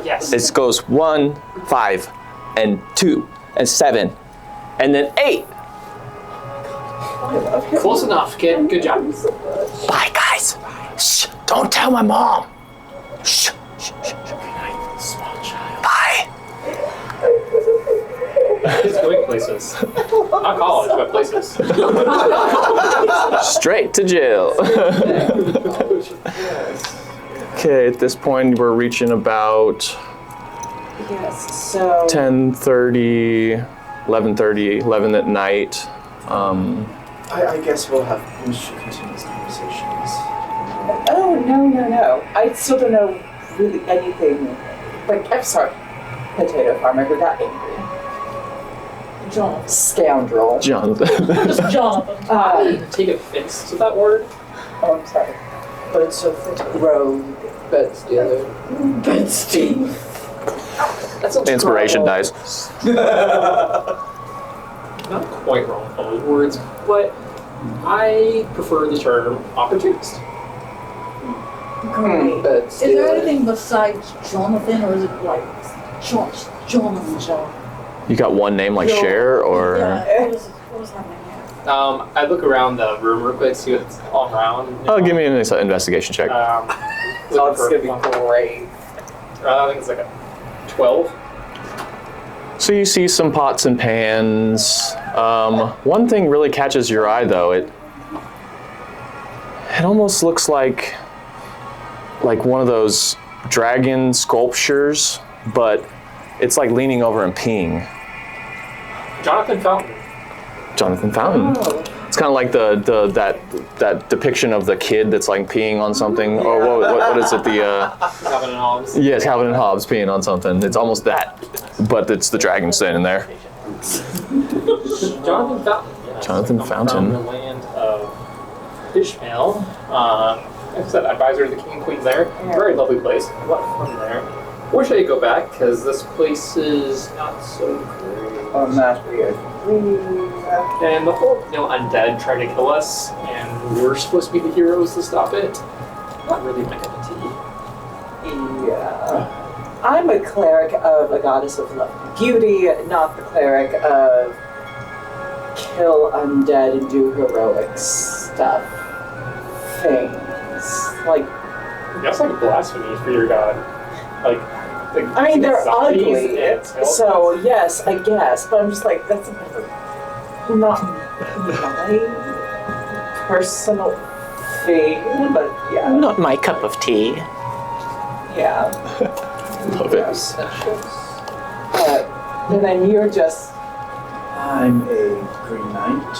Yes.
It goes 1, 5, and 2, and 7, and then 8.
Close enough, kid. Good job.
Bye, guys. Shh, don't tell my mom. Shh.
Small child.
Bye.
It's going places. Not college, but places.
Straight to jail. Okay, at this point, we're reaching about
Yes, so...
10:30, 11:30, 11 at night.
I guess we should continue these conversations.
Oh, no. I still don't know really anything. Like, I'm sorry, potato farmer who got angry.
Jonathan.
Scoundrel.
Jonathan.
Just Jonathan.
Take offense to that word.
Oh, I'm sorry. But it's so fitting. Rogue.
Bed stealer.
Bed Steve.
That sounds
Inspiration
horrible.
dice.
Not quite wrong with those words, but I prefer the term opportunist.
Great.
Bed
Is
stealer.
there anything besides Jonathan, or is it like Jonathan?
You got one name like Cher, or
Yeah, what is happening here?
I look around the room real quick, see what's all around.
oh, give me an investigation check.
Oh, it's gonna be great.
I think it's like a 12.
So you see some pots and pans. One thing really catches your eye, though. It almost looks like one of those dragon sculptures, but it's like leaning over and peeing.
Jonathan Fountain.
Jonathan Fountain.
Oh.
It's kind of like that depiction of the kid that's like peeing on something. Or what is it?
Calvin and Hobbes.
Yes, Calvin and Hobbes peeing on something. It's almost that, but it's the dragon standing there.
Jonathan Fountain. Yes.
Jonathan Fountain.
From the land of Ishmael. Like I said, advisor to the king and queen there. Very lovely place. A lot of fun there. Wish I could go back because this place is not so great.
Oh, that's weird.
And the whole, undead trying to kill us, and we're supposed to be the heroes to stop it. Not really my cup of tea.
Yeah. I'm a cleric of a goddess of love and beauty, not the cleric of kill undead and do heroic stuff. Things. Like,
That's like blasphemy for your god.
I mean, they're
zombies
ugly,
and skeletons.
so yes, I guess, but I'm just like, that's not my personal coffee, but yeah,
Not my cup of tea.
yeah.
Love it.
And then you're just
I'm a Green Knight.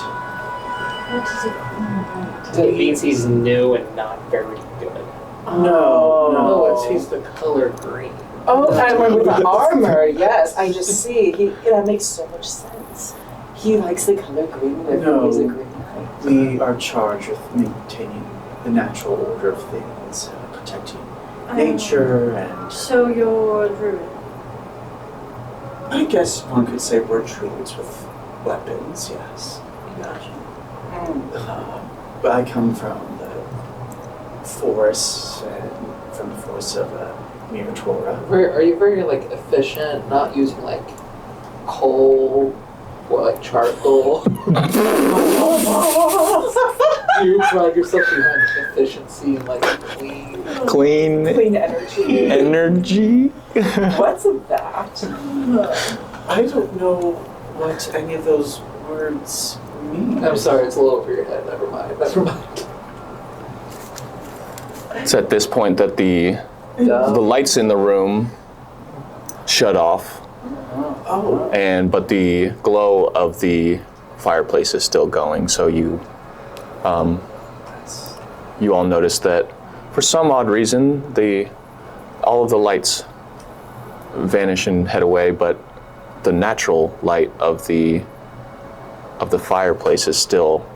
What is it?
So it means he's new and not very good.
No, he's the color green.
oh, and with the armor, yes, I just see that makes so much sense. He likes the color green, and
No.
he's a green knight.
We are charged with maintaining the natural order of things, protecting nature, and
So you're a druid.
I guess one could say we're druids with weapons, yes. But I come from the forests and from the forests of Miratora.
Are you very like efficient, not using like coal or like charcoal? You pride yourself behind efficiency and like clean.
Clean
Clean energy.
energy.
What's that?
I don't know what any of those words mean.
I'm sorry, it's a little over your head. Never mind.
It's at this point that the lights in the room shut off,
Oh,
but the glow of the fireplace is still going. So you all notice that for some odd reason all of the lights vanish and head away, but the natural light of the fireplace is still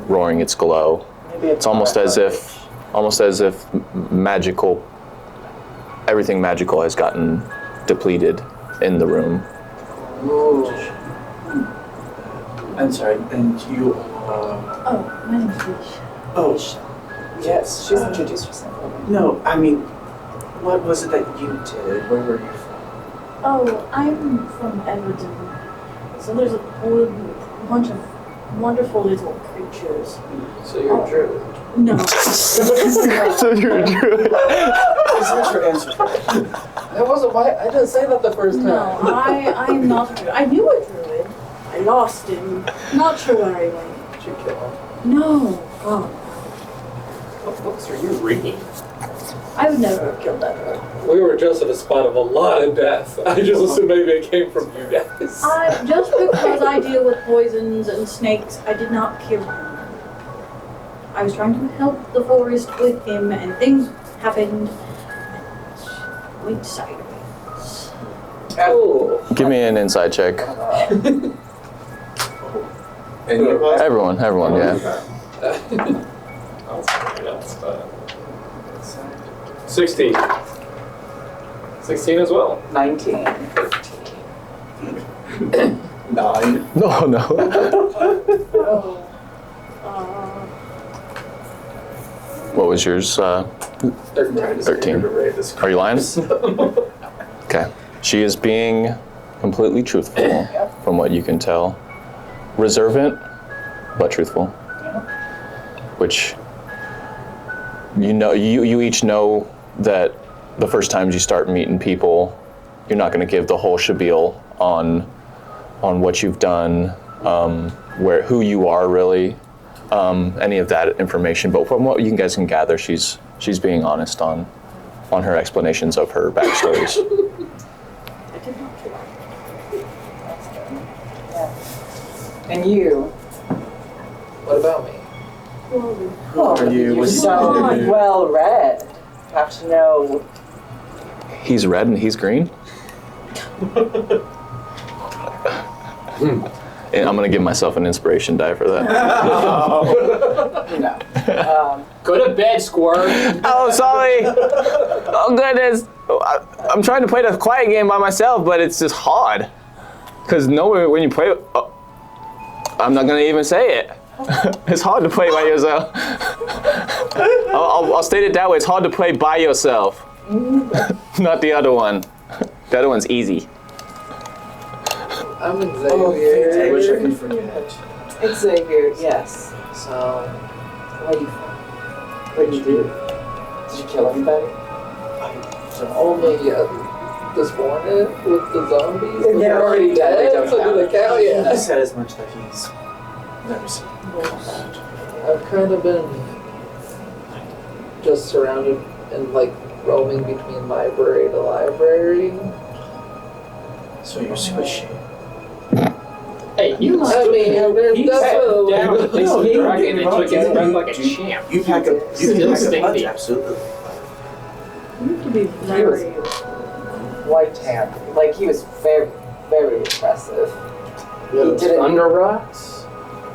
roaring its glow.
Maybe
It's almost as if everything magical has gotten depleted in the room.
I'm sorry, and you
Oh, my name's Leash.
oh,
Yes, she's introduced herself.
no, I mean, what was it that you did? Where were you from?
Oh, I'm from Everton. So there's a whole bunch of wonderful little creatures.
So you're a druid.
No.
So you're a druid.
Is that your answer?
That wasn't why I didn't say that the first
No,
time.
I'm not a druid. I knew a druid. I lost him. Not sure where he went.
Did you kill him?
No. God.
What books are you reading?
I would never have killed that druid.
We were just at a spot of a lot of death. I just assumed maybe it came from you guys.
Just because I deal with poisons and snakes, I did not kill him. I was trying to help the forest with him, and things happened. And went sideways.
Oh.
Give me an inside check.
And you guys?
Everyone, yeah.
16.
16 as well.
19.
9.
No. What was yours? 13. Are you lying? Okay. She is being completely truthful, from what you can tell. Reservant, but truthful. Which you each know that the first times you start meeting people, you're not going to give the whole spiel on what you've done, who you are really, any of that information. But from what you guys can gather, she's being honest on her explanations of her backstories.
I did not kill him.
And you?
What about me?
Who are you?
You're
What
so
did you do?
well read. Have to know.
He's red and he's green. And I'm gonna give myself an inspiration die for that.
No.
Go to bed, Squirt.
Oh, sorry. Oh goodness. I'm trying to play the quiet game by myself, but it's just hard. Because when you play, I'm not gonna even say it. It's hard to play by yourself. I'll state it that way. It's hard to play by yourself. Not the other one. The other one's easy.
I'm Xavier.
Oh, I wish I could forget.
Xavier, yes.
So,
Where are you from? What did you do? Did you kill anybody?
only this morning with the zombies.
And they're already dead, they don't
So do they count?
He
Yeah.
said as much that he's never seen.
I've kind of been just surrounded and like roaming between library to library.
So you're squishy.
Hey, you
I mean,
he
that's
sat
what
down with this
No,
dragon and took his breath like a
You-
champ.
You pack a
Still
punch,
stinky.
absolutely.
You have to be very.
White hand. Like he was very, very impressive.
Yeah,
He
those
didn't-
thunder rocks.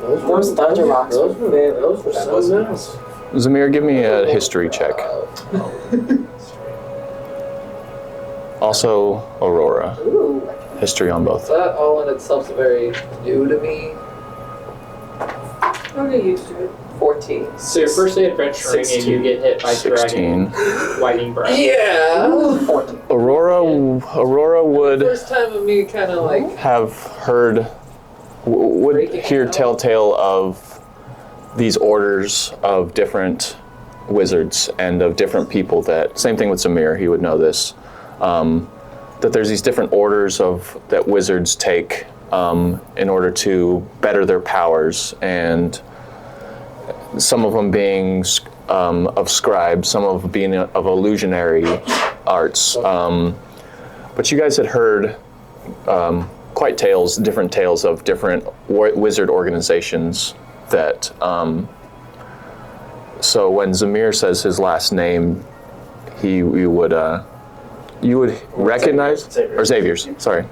Those thunder rocks
Those
were
were
very
those were
impressive.
something else.
Zamir, give me a history check. Also, Aurora.
Ooh.
History on both.
That all in itself is very new to me.
I'll get used to it.
14.
So your first day adventuring and you get hit by
16.
dragon, whiting breath.
Yeah.
14.
Aurora would
First time of me kind of like
have heard, would
Breaking
hear
out.
telltale of these orders of different wizards and of different people that, same thing with Zamir, he would know this, that there's these different orders that wizards take in order to better their powers, and some of them being of scribes, some of being of illusionary arts. But you guys had heard quite different tales of different wizard organizations that, so when Zamir says his last name, you would recognize,
Xavier's.
or Xavier's, sorry.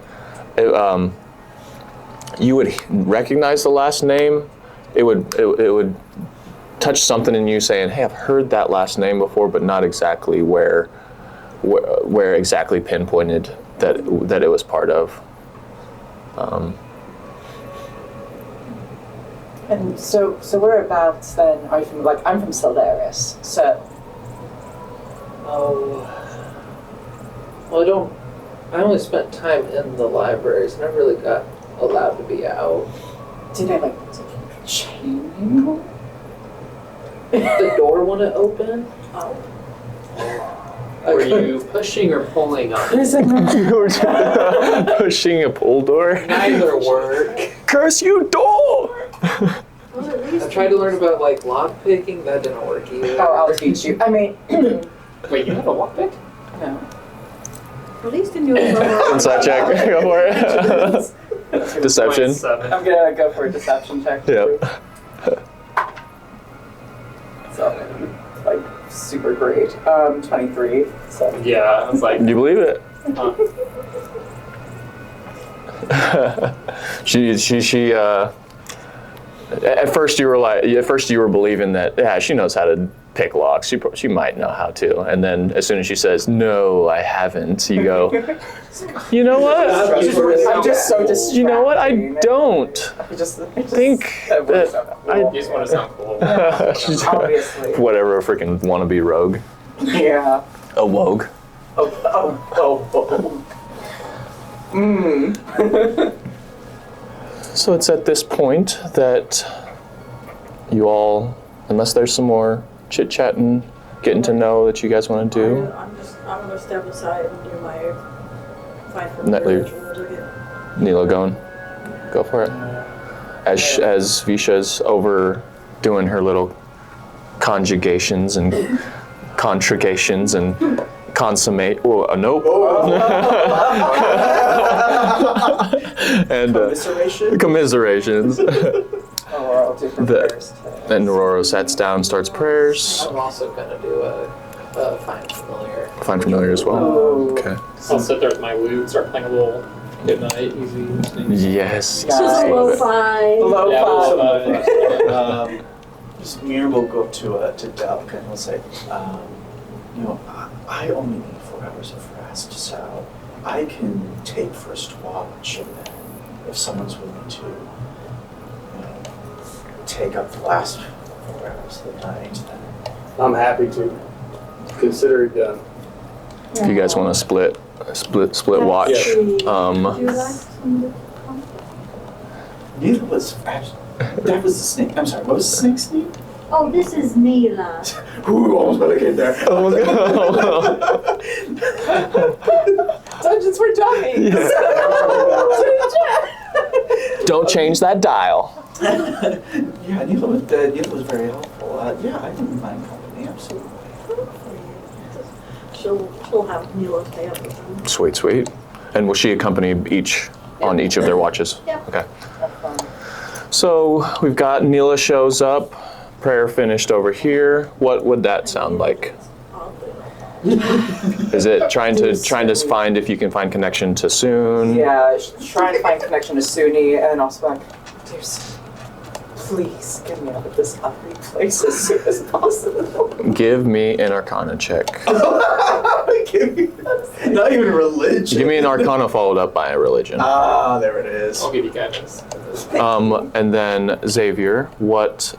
You would recognize the last name. It would touch something in you saying, hey, I've heard that last name before, but not exactly where exactly pinpointed that it was part of.
And so whereabouts then are you from? Like, I'm from Solaris, so
oh. Well, I only spent time in the libraries. Never really got allowed to be out.
did they like chain you?
The door wouldn't open.
Oh.
Were you pushing or pulling on it?
Prison.
Pushing a pull door.
Neither work.
Curse you, door!
Well, at least
I tried to learn about like lock picking. That didn't work either.
Oh, I'll teach you. I mean,
Wait, you have a lockpick?
no.
At least in your level.
Inside check. Go for it. Deception.
0.7.
I'm gonna go for a deception check.
Yep.
So, like, super great. 23. So.
Yeah, I was like,
You believe it?
huh.
She at first you were believing that, yeah, she knows how to pick locks. She might know how to. And then as soon as she says, no, I haven't, you go, you know what?
I'm just so distracted.
You know what? I don't
I just
think that
You just want to sound cool.
she's
Obviously.
whatever, a freaking wannabe rogue.
Yeah.
A wogue.
Oh.
So it's at this point that you all, unless there's some more chit-chatting, getting to know that you guys want to do.
I'm gonna step aside and do my find for
Net lead.
rituals again.
Nilo going. Go for it. As Visha's over doing her little conjugations and contrigations and consummate. Oh, nope. And
Commiseration?
commiserations.
Oh, I'll do for
The-
first.
And Aurora sits down, starts prayers.
I'm also gonna do a find familiar.
Find familiar as well.
Oh.
Okay.
I'll sit there with my lute, start playing a little good night, easy listening.
Yes.
Just a lo-fi.
Lo-fi.
Mir will go up to Delk and will say, I only need 4 hours of rest, so I can take first watch, and then if someone's willing to, take up the last 4 hours of the night, then
I'm happy to. Consider it done.
If you guys want to split watch.
Yes.
Do you like some
neither was actually, that was the snake. I'm sorry, what was the snake's name?
Oh, this is Neela.
Ooh, almost gonna get there.
Dungeons for Dummies.
Don't change that dial.
Yeah, Neela was very helpful. Yeah, I didn't mind company, absolutely.
we'll have Neela stay up with them.
Sweet, sweet. And will she accompany on each of their watches?
Yep.
Okay. So we've got Neela shows up, prayer finished over here. What would that sound like? Is it trying to find if you can find connection to Soon?
Yeah, trying to find connection to Suni, and also like, please get me out of this ugly place as soon as possible.
Give me an Arcana check.
Not even religion.
Give me an Arcana followed up by a religion.
Ah, there it is.
I'll give you guidance.
And then Xavier, what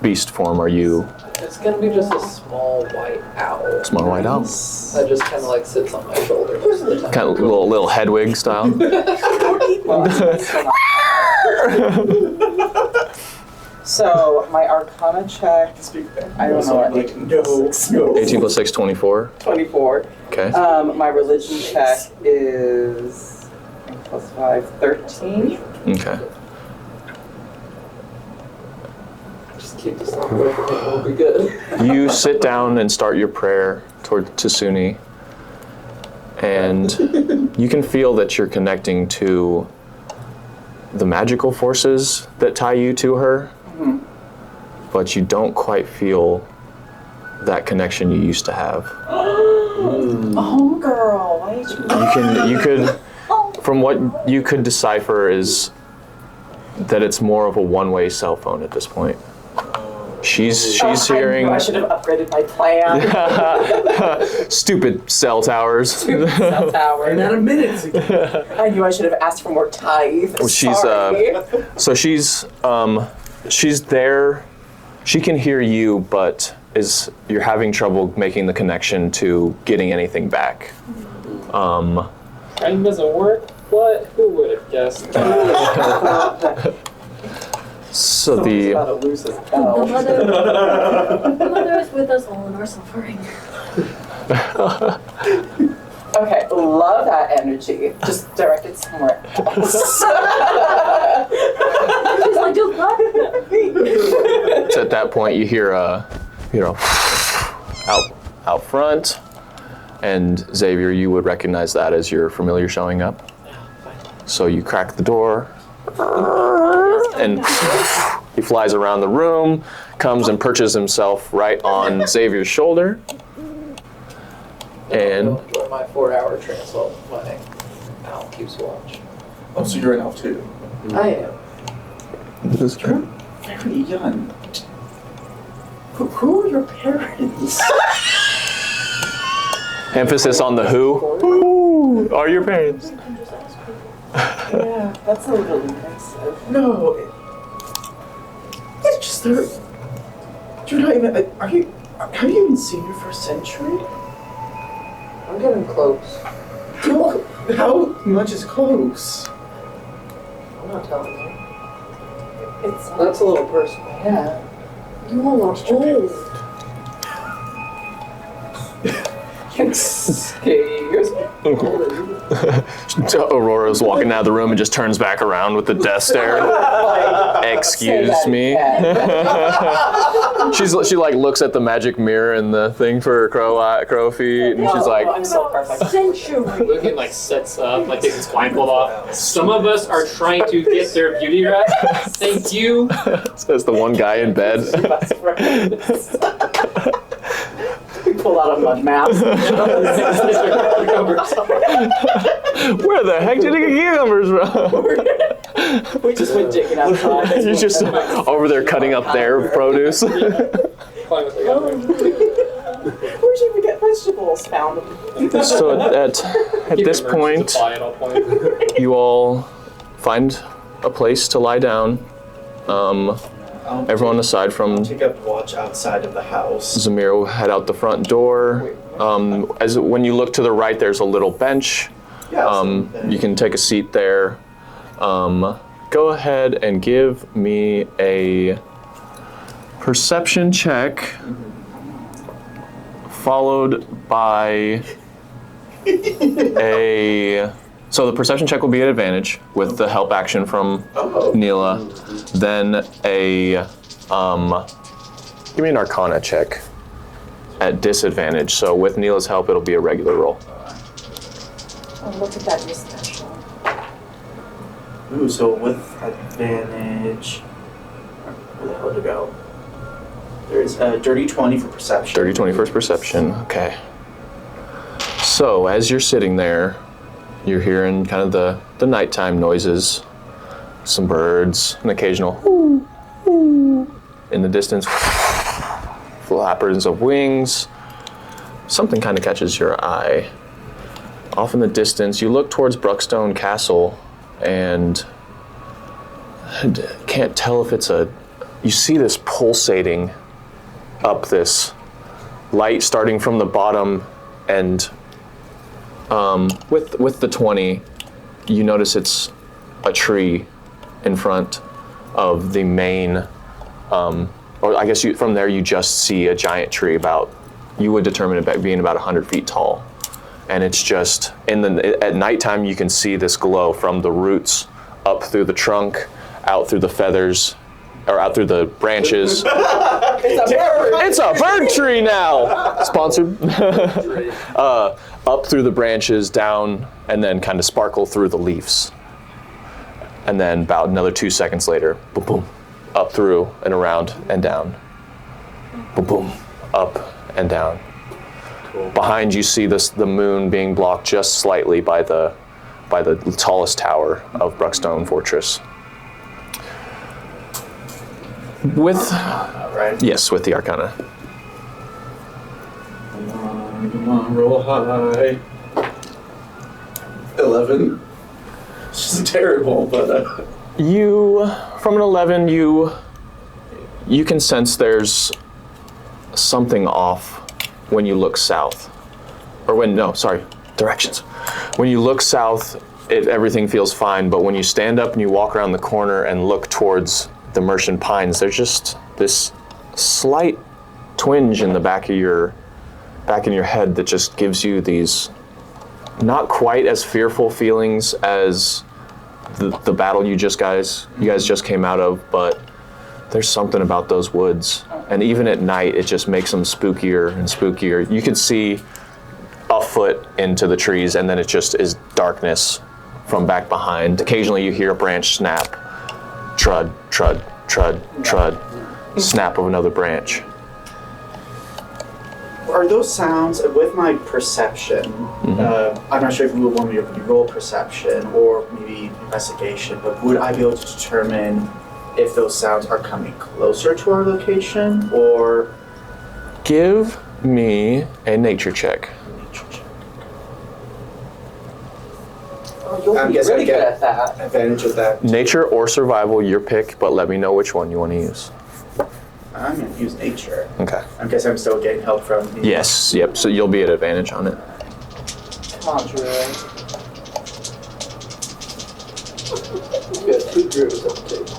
beast form are you?
It's gonna be just a small white owl.
Small white owl.
That just kind of like sits on my shoulder most of the time.
Kind of little Hedwig style.
So my Arcana check, I don't know,
Like, no.
18 plus 6, 24.
24.
Okay.
My religion check is plus 5, 13.
Okay.
Just keep this away from me, we'll be good.
You sit down and start your prayer to Suni, and you can feel that you're connecting to the magical forces that tie you to her, but you don't quite feel that connection you used to have.
Oh, girl, why did you?
You could, from what you could decipher, is that it's more of a one-way cell phone at this point. She's hearing.
I should have upgraded my plan.
Stupid cell towers.
Cell tower.
Ran out of minutes ago.
I knew I should have asked for more tithe.
Well, she's there. She can hear you, but you're having trouble making the connection to getting anything back.
Friend doesn't work? What? Who would have guessed?
So
Someone's about to lose his
The
bell.
mother is with us all in our suffering.
Okay, love that energy. Just direct it somewhere else.
She's like, just what?
So at that point, you hear out front, and Xavier, you would recognize that as your familiar showing up. So you crack the door, and he flies around the room, comes and perches himself right on Xavier's shoulder. And
I'll enjoy my 4-hour trance while my owl keeps watch.
Oh, so you're an elf too?
I am.
Very young. Who are your parents?
emphasis on the who. Who are your parents?
Yeah, that's a little invasive.
No. It's just they're. You're not even. Are you? Have you even seen your first century?
I'm getting close.
How much is close?
I'm not telling you.
It's
That's a little personal.
yeah.
You all are old.
Excuse me.
Aurora's walking out of the room and just turns back around with the death stare. Excuse me. She like looks at the magic mirror and the thing for her crow feet, and she's like,
I'm so perfect.
Century.
Logan like sets up, like takes his blindfold off. Some of us are trying to get their beauty rest. Thank you.
says the one guy in bed.
We pull out a mud map.
Where the heck did he get cucumbers from?
We just went digging outside.
You're just over there cutting up their produce.
Where'd you even get vegetables found?
So at this point, you all find a place to lie down. Everyone aside from
Take up watch outside of the house.
Zamir will head out the front door. When you look to the right, there's a little bench. You can take a seat there. Go ahead and give me a perception check, followed by a... So the perception check will be at advantage with the help action from Neela. Then a... give me an Arcana check. at disadvantage. So with Neela's help, it'll be a regular roll.
Oh, look at that new special.
Ooh, so with advantage, where the hell to go? There's a dirty 20 for perception.
Dirty 20 for perception. Okay. So as you're sitting there, you're hearing kind of the nighttime noises, some birds, an occasional whoo, whoo, in the distance, flappers of wings. Something kind of catches your eye. Off in the distance, you look towards Bruckstone Castle and can't tell if it's you see this pulsating up this light starting from the bottom, and with the 20, you notice it's a tree in front of the main, or I guess from there you just see a giant tree you would determine it being about 100 feet tall. And it's just, at nighttime you can see this glow from the roots up through the trunk, out through the feathers, or out through the branches. It's a bird tree now! Sponsored. Up through the branches, down, and then kind of sparkle through the leaves. And then about another 2 seconds later, boom, boom, up through and around and down. Boom, boom, up and down. Cool. Behind you see the moon being blocked just slightly by the tallest tower of Bruckstone Fortress. With
right?
Yes, with the Arcana.
Come on, roll high. 11. It's just terrible, but
From an 11, you can sense there's something off when you look south. Directions. When you look south, everything feels fine, but when you stand up and you walk around the corner and look towards the Mercian Pines, there's just this slight twinge in the back in your head that just gives you these not quite as fearful feelings as the battle you guys just came out of, but there's something about those woods, and even at night it just makes them spookier and spookier. You can see a foot into the trees, and then it just is darkness from back behind. Occasionally you hear a branch snap, trud, trud, trud, trud, snap of another branch.
are those sounds with my perception? I'm not sure if you would want me to roll perception or maybe investigation, but would I be able to determine if those sounds are coming closer to our location or?
Give me a nature check.
You'll
I'm
be
guessing
really
I
good
get
at that.
advantage of that.
Nature or survival, your pick, but let me know which one you want to use.
I'm going to use nature.
Okay.
I guess I'm still getting help from the...
Yes, yep, so you'll be at advantage on it.
Come on, Drew. We have 2 Drews at the table.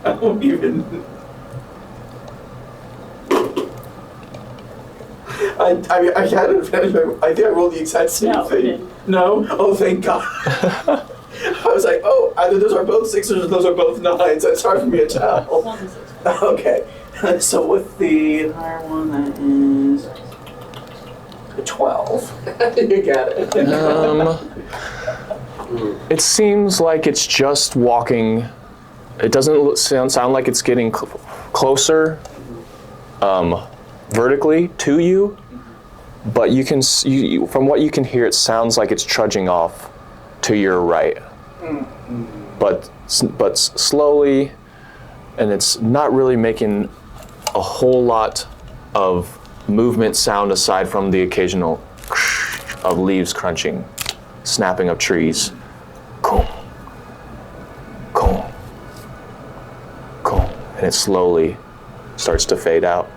I don't even... I had an advantage. I think I rolled the exact same
No,
thing.
you didn't.
No? Oh, thank God. I was like, oh, either those are both 6s or those are both 9s. It's hard for me to tell.
1 to 6.
Okay. So with the higher one, that is a 12.
You got it.
It seems like it's just walking. It doesn't sound like it's getting closer vertically to you, but you can from what you can hear, it sounds like it's trudging off to your right, but slowly, and it's not really making a whole lot of movement sound aside from the occasional of leaves crunching, snapping of trees. Cool. And it slowly starts to fade out.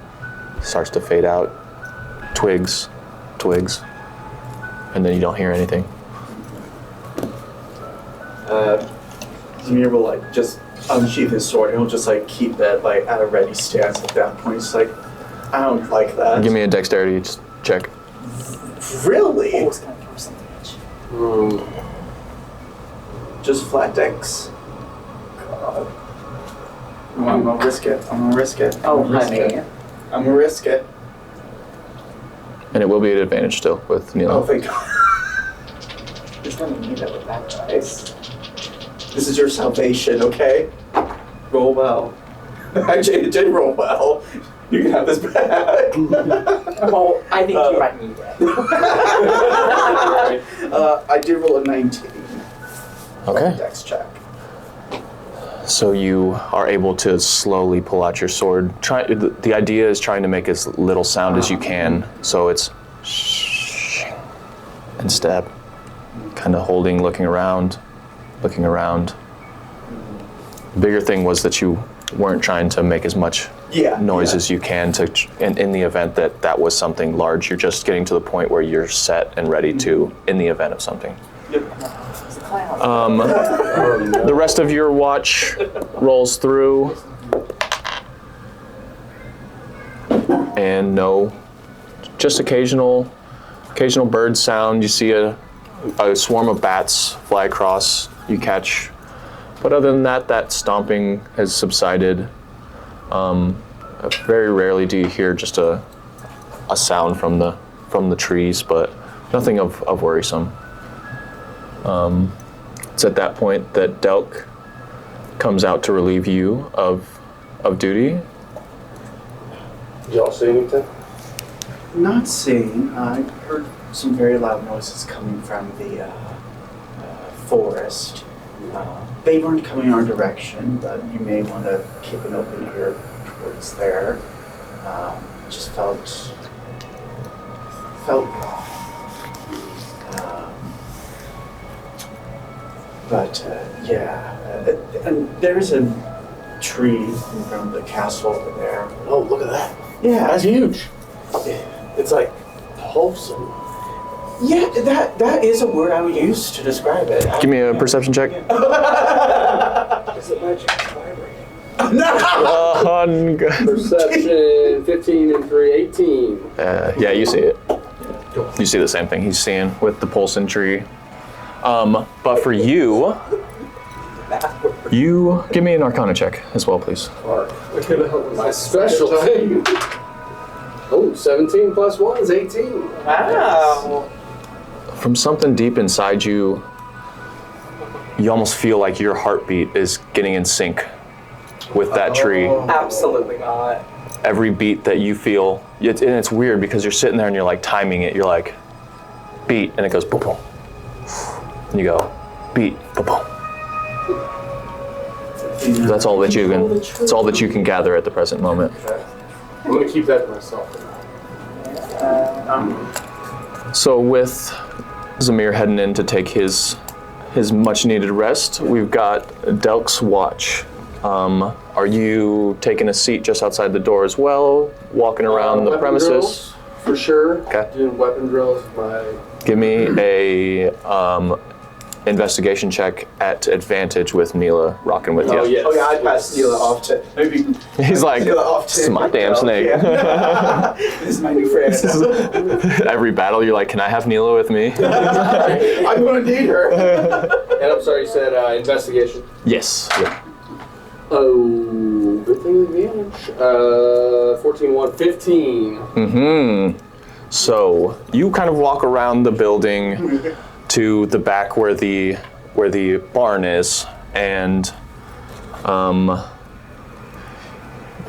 Twigs, and then you don't hear anything.
Zamir will like just unsheath his sword and he'll just like keep that like at a ready stance at that point. It's like, I don't like that.
Give me a dexterity check.
Really?
Always gonna throw something at you.
Just flat dex? I'm gonna risk it. I'm gonna risk it.
Oh,
I'm gonna risk
honey.
it. I'm gonna risk it.
And it will be an advantage still with
Oh,
Neela.
thank God.
He's gonna need it with that dice.
This is your salvation, okay? Roll well. Actually, it did roll well. You can have this back.
Oh, I think you might need it.
I did roll a 19.
Okay.
Dex check.
So you are able to slowly pull out your sword. The idea is trying to make as little sound as you can. So it's and stab. Kind of holding, looking around. The bigger thing was that you weren't trying to make as much noise as you can in the event that was something large. You're just getting to the point where you're set and ready to in the event of something.
It's a clown.
The rest of your watch rolls through, and no, just occasional bird sound. You see a swarm of bats fly across. You catch, but other than that, that stomping has subsided. Very rarely do you hear just a sound from the trees, but nothing of worrisome. It's at that point that Delk comes out to relieve you of duty.
Did y'all see anything?
Not seeing. I heard some very loud noises coming from the forest. They weren't coming our direction, but you may want to keep an open ear towards there. Just felt wrong. And there's a tree in front of the castle over there.
Oh, look at that.
Yeah,
That's huge. It's like wholesome.
yeah, that is a word I would use to describe it.
Give me a perception check.
Is it magic vibrating? Perception 15 and 3, 18.
Yeah, you see it. You see the same thing he's seeing with the Polson tree. But for you give me an Arcana check as well, please.
My specialty. Oh, 17 plus 1 is 18.
Wow.
From something deep inside you, you almost feel like your heartbeat is getting in sync with that tree.
Absolutely not.
Every beat that you feel, and it's weird because you're sitting there and you're like timing it. You're like, beat, and it goes boom, boom. And you go, beat, boom, boom. That's all that you can. It's all that you can gather at the present moment.
I'm going to keep that to myself.
So with Zamir heading in to take his much needed rest, we've got Delk's watch. Are you taking a seat just outside the door as well, walking around the
Weapon
premises?
drills, for sure.
Okay.
Doing weapon drills.
Give me a investigation check at advantage with Neela rocking with you.
Oh, yes.
Oh yeah, I passed Neela off to maybe.
He's like,
Neela off
this is my damn snake.
Yeah. This is my new friend.
Every battle, you're like, can I have Neela with me?
I'm gonna need her.
And I'm sorry, you said investigation.
Yes. Yeah.
Oh, good thing advantage. 14, 1, 15.
Mm-hmm. So you kind of walk around the building to the back where the barn is, and kind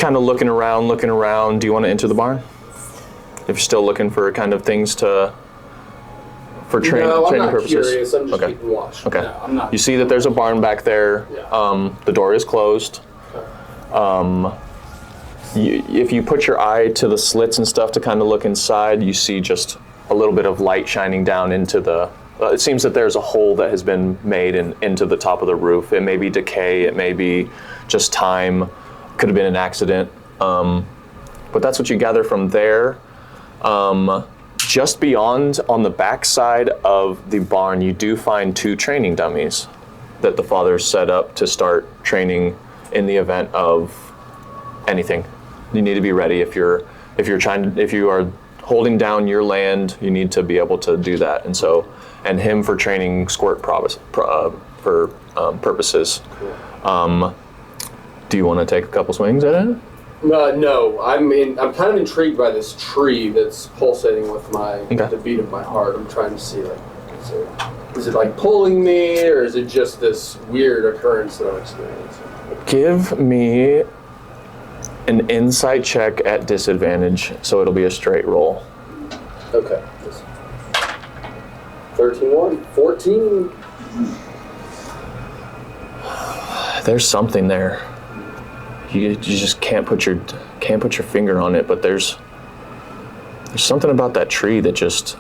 of looking around. Do you want to enter the barn? If you're still looking for kind of things for training
No, I'm not
purposes.
curious. I'm just
Okay.
keeping watch.
Okay.
No, I'm not.
You see that there's a barn back there.
Yeah.
The door is closed. If you put your eye to the slits and stuff to kind of look inside, you see just a little bit of light shining down into the. It seems that there's a hole that has been made into the top of the roof. It may be decay. It may be just time. Could have been an accident. But that's what you gather from there. Just beyond, on the back side of the barn, you do find 2 training dummies that the father set up to start training in the event of anything. You need to be ready if you are holding down your land. You need to be able to do that, and him for training squirt purposes. Do you want to take a couple swings at it?
No, I'm kind of intrigued by this tree that's pulsating with the beat of my heart. I'm trying to see, like, is it like pulling me, or is it just this weird occurrence that I'm experiencing?
Give me an insight check at disadvantage, so it'll be a straight roll.
Okay. 13-1, 14.
There's something there. You just can't put your finger on it, but there's something about that tree that just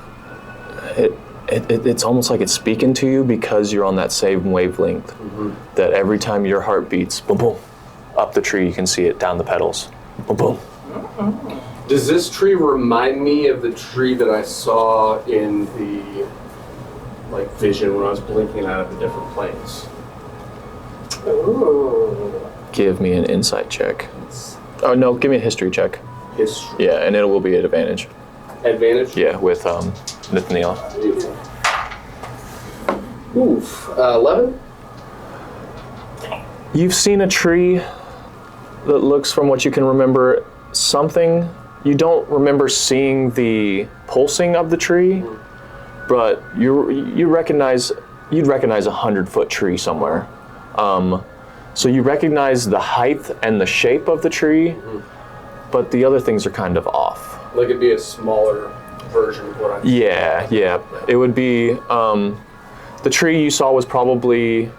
it's almost like it's speaking to you because you're on that same wavelength. Mm-hmm. That every time your heart beats, boom boom, up the tree you can see it down the petals, boom boom.
Does this tree remind me of the tree that I saw in the vision when I was blinking out of the different planes? Ooh.
Give me an insight check. Oh no, give me a history check.
History.
Yeah, and it will be at advantage.
Advantage?
Yeah, with Nathaniel.
Oof. 11?
You've seen a tree that looks, from what you can remember, something. You don't remember seeing the pulsing of the tree, but you'd recognize a 100-foot tree somewhere. So you recognize the height and the shape of the tree, but the other things are kind of off.
Like it'd be a smaller version of what I
Yeah. It would be, the tree you saw was probably,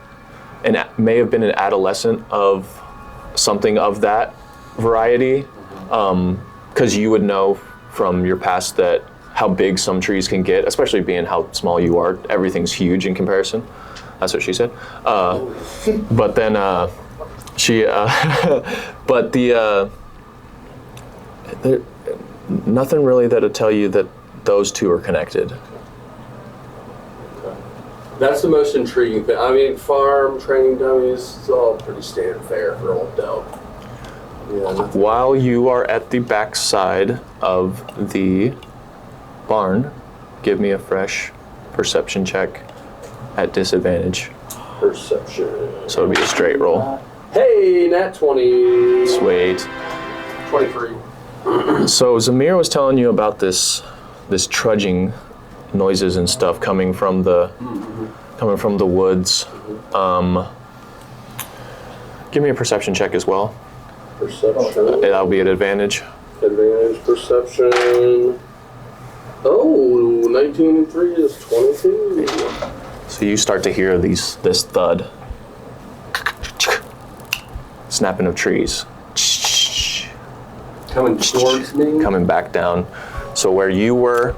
may have been an adolescent of something of that variety, because you would know from your past that how big some trees can get, especially being how small you are. Everything's huge in comparison. That's what she said. But then nothing really that'll tell you that those two are connected.
That's the most intriguing thing. I mean, farm, training dummies, it's all pretty standard fare for old Delk. Yeah,
While you are at the back side of the barn, give me a fresh perception check at disadvantage.
Perception.
So it'll be a straight roll.
Hey, nat 20.
Sweet.
23.
So Zamir was telling you about this trudging noises and stuff coming from the woods. Give me a perception check as well.
Perception.
That'll be at advantage.
Advantage perception. Oh, 19 and 3 is 22.
So you start to hear this thud. Snapping of trees.
Coming towards me?
Coming back down. So where you were,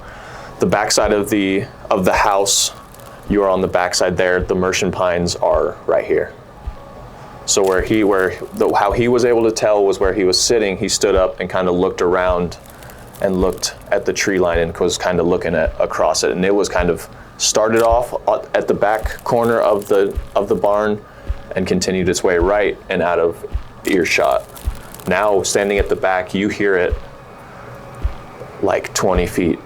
the backside of the house, you are on the backside there. The Mercian Pines are right here. So how he was able to tell was where he was sitting. He stood up and kind of looked around and looked at the tree line and was kind of looking across it. And it was kind of started off at the back corner of the barn and continued its way right and out of earshot. Now, standing at the back, you hear it like 20 feet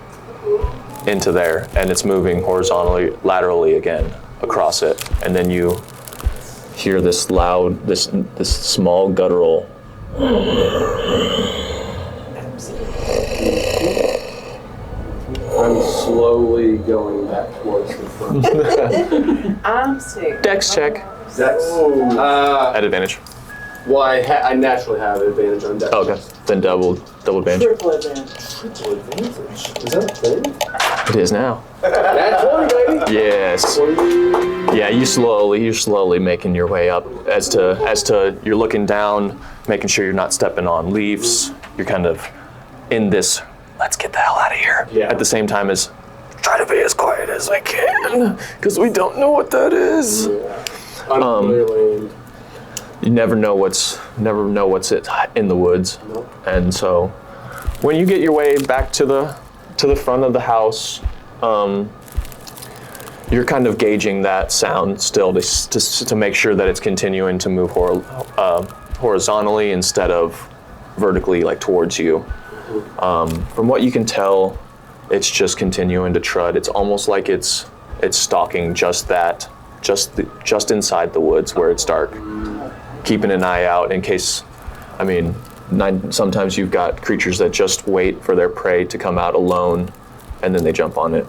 into there, and it's moving horizontally, laterally again across it. And then you hear this loud, this small guttural.
I'm slowly going back towards the front.
I'm sick.
Dex check
Dex?
at advantage.
Well, I naturally have advantage on Dex.
Oh, okay, then double advantage.
Triple advantage.
Triple advantage? Is that a thing?
It is now.
Nat 20, baby!
Yes.
20.
Yeah, you're slowly making your way up as to you're looking down, making sure you're not stepping on leaves. You're kind of in this, let's get the hell out of here.
Yeah.
At the same time as try to be as quiet as I can, because we don't know what that is.
Yeah. Unfamiliar land.
You never know what's in the woods.
Nope.
And so when you get your way back to the front of the house, you're kind of gauging that sound still to make sure that it's continuing to move horizontally instead of vertically, like towards you. From what you can tell, it's just continuing to trud. It's almost like it's stalking just inside the woods where it's dark. keeping an eye out in case, I mean, sometimes you've got creatures that just wait for their prey to come out alone and then they jump on it.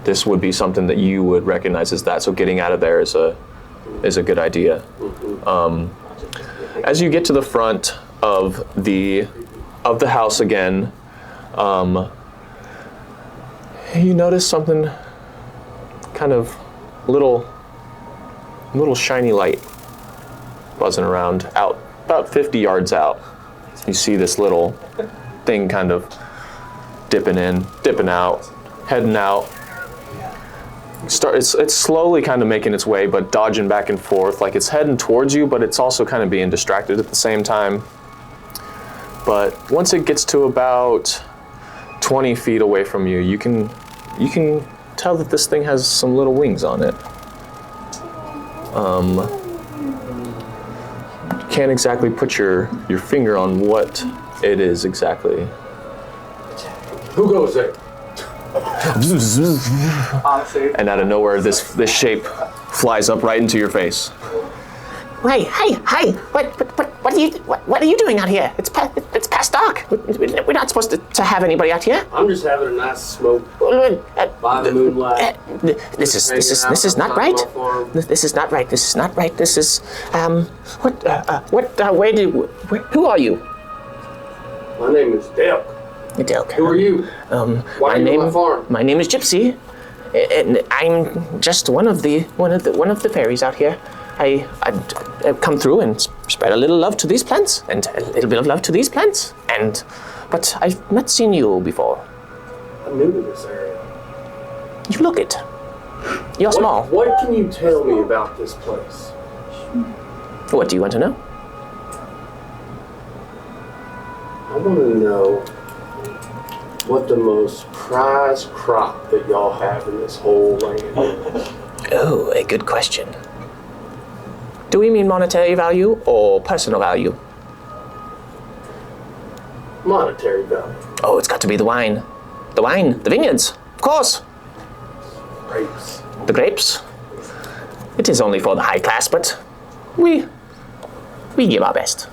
This would be something that you would recognize as that, so getting out of there is a good idea. As you get to the front of the house again, you notice something kind of little shiny light buzzing around out about 50 yards out. You see this little thing kind of dipping in, dipping out, heading out. It's slowly kind of making its way, but dodging back and forth, like it's heading towards you, but it's also kind of being distracted at the same time. But once it gets to about 20 feet away from you, you can tell that this thing has some little wings on it. Can't exactly put your finger on what it is exactly.
Who goes there?
Honestly.
And out of nowhere, this shape flies up right into your face.
Hey! What are you doing out here? It's past dark. We're not supposed to have anybody out here.
I'm just having a nice smoke by the moonlight.
This is not right. This is not right. This is not right. This is who are you?
My name is Delk.
Delk.
Who are you? Why are you on my farm?
My name is Gypsy, and I'm just one of the fairies out here. I've come through and spread a little love to these plants, and a little bit of love to these plants, but I've not seen you before.
I'm new to this area.
You look it. You're small.
What can you tell me about this place?
What do you want to know?
I want to know what the most prized crop that y'all have in this whole land is.
Oh, a good question. Do we mean monetary value or personal value?
Monetary value.
Oh, it's got to be the wine. The wine, the vineyards, of course.
Grapes.
The grapes. It is only for the high class, but we give our best.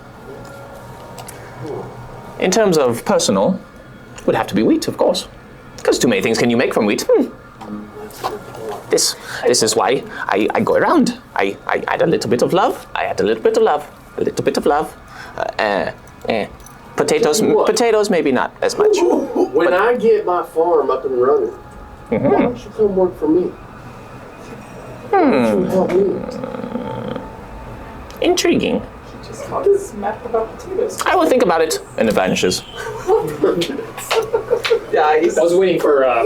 In terms of personal, it would have to be wheat, of course. Because too many things can you make from wheat. This is why I go around. I add a little bit of love. I add a little bit of love. A little bit of love. Potatoes maybe not as much.
When I get my farm up and running, why don't you come work for me? Why don't you help me?
Intriguing.
Just talk smack about potatoes.
I will think about it, and it vanishes.
Yeah, he's
I was waiting for.
the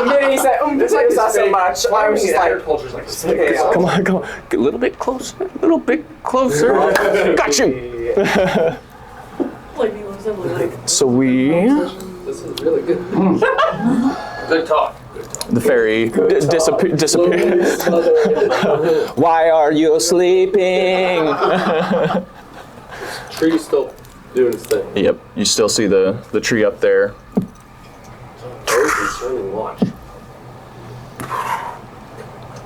minute he said, potatoes not so much. I was just like,
agriculture's like
okay,
Come on. A little bit closer. A little bit closer. Got you.
Like he was like.
So we,
This is really good.
Good talk.
the fairy, disappear. Why are you sleeping?
Tree's still doing its thing.
Yep, you still see the tree up there.
Very concerning watch.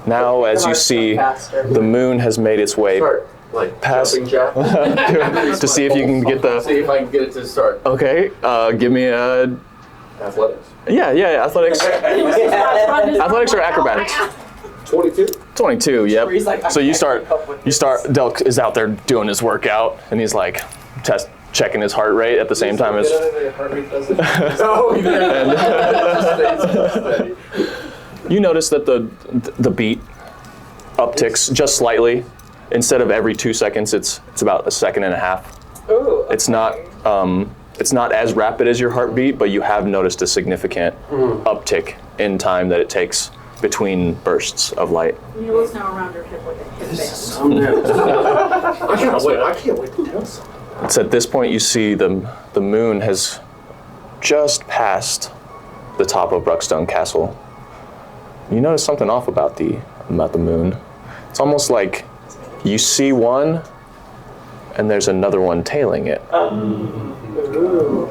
Now, as you see, the moon has made its way
Start, like,
Pass.
jumping jack.
to see if you can get the.
See if I can get it to start.
Okay, give me a.
Athletics.
Yeah, athletics. Athletics or acrobatics?
22.
22. Yep.
He's like,
So
I
you
can't
start.
keep up with
You
this.
start. Delk is out there doing his workout, and he's like checking his heart rate at the same time as.
Oh, yeah.
You notice that the beat upticks just slightly. Instead of every 2 seconds, it's about a second and a half.
Ooh,
It's not as rapid as your heartbeat, but you have noticed a significant uptick in time that it takes between bursts of light.
Neela's now around her hip like a hip band.
So new. I can't wait to tell someone.
It's at this point you see the moon has just passed the top of Bruckstone Castle. You notice something off about the moon. It's almost like you see one, and there's another one tailing it.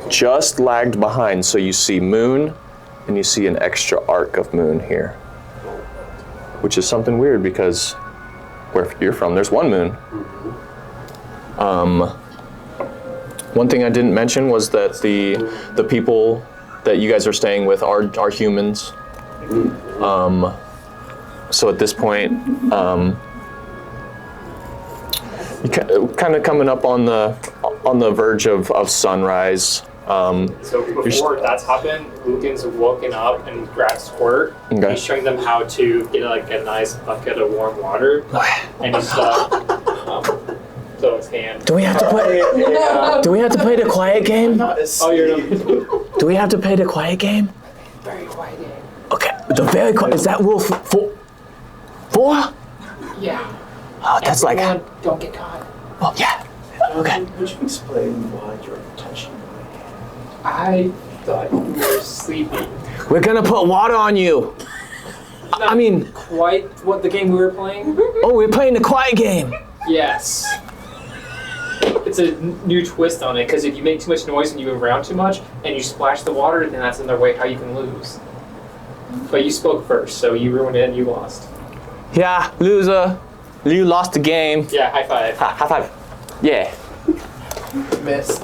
Just lagged behind, so you see moon, and you see an extra arc of moon here. Which is something weird because where you're from, there's one moon. One thing I didn't mention was that the people that you guys are staying with are humans. So at this point, you kind of coming up on the verge of sunrise.
So before that's happened, Lucan's woken up and grabbed Squirt.
Okay.
He's showing them how to get like a nice bucket of warm water, and he's so his hand.
Do we have to play? Do we have to play the quiet game?
Oh, you're not.
Do we have to play the quiet game?
Very quiet game.
Okay, the very quiet. Is that rule four?
Yeah.
Oh, that's like.
Everyone, don't get caught.
Oh yeah. Okay.
Would you explain why you're touching my hand?
I thought you were sleepy.
We're gonna put water on you. I mean,
Quite what the game we were playing.
oh, we're playing the quiet game.
Yes. It's a new twist on it because if you make too much noise and you move around too much and you splash the water, then that's another way how you can lose. But you spoke first, so you ruined it and you lost.
Yeah, loser. You lost the game.
Yeah, high five.
High five. Yeah.
Miss.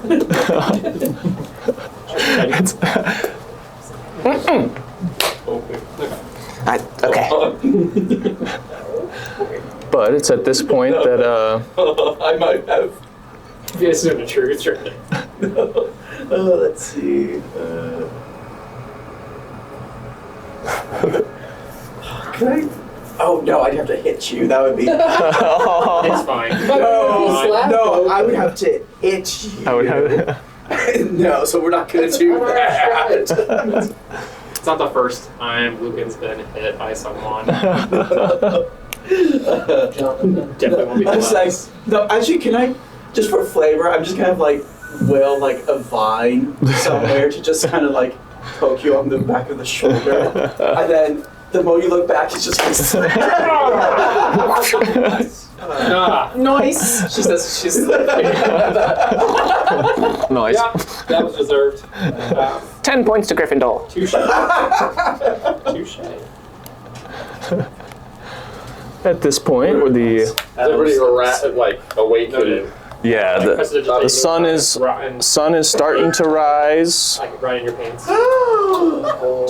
Okay.
But it's at this point that
I might have.
This isn't a true trick.
Let's see. Can I? Oh no, I'd have to hit you. That would be.
It's fine.
No, I would have to hit you.
I would have.
No, so we're not gonna do that.
It's not the first time Lucan's been hit by someone. Definitely won't be the
I was like,
last.
no, actually, can I, just for flavor, I'm just kind of like, will like a vine somewhere to just kind of like poke you on the back of the shoulder. And then the more you look back, it's just like,
Nice. She says she's.
Nice.
Yeah, that was deserved.
10 points to Gryffindor.
Touche. Touche.
At this point, where the
Everybody awakened.
yeah the sun is starting to rise.
I can run in your pants.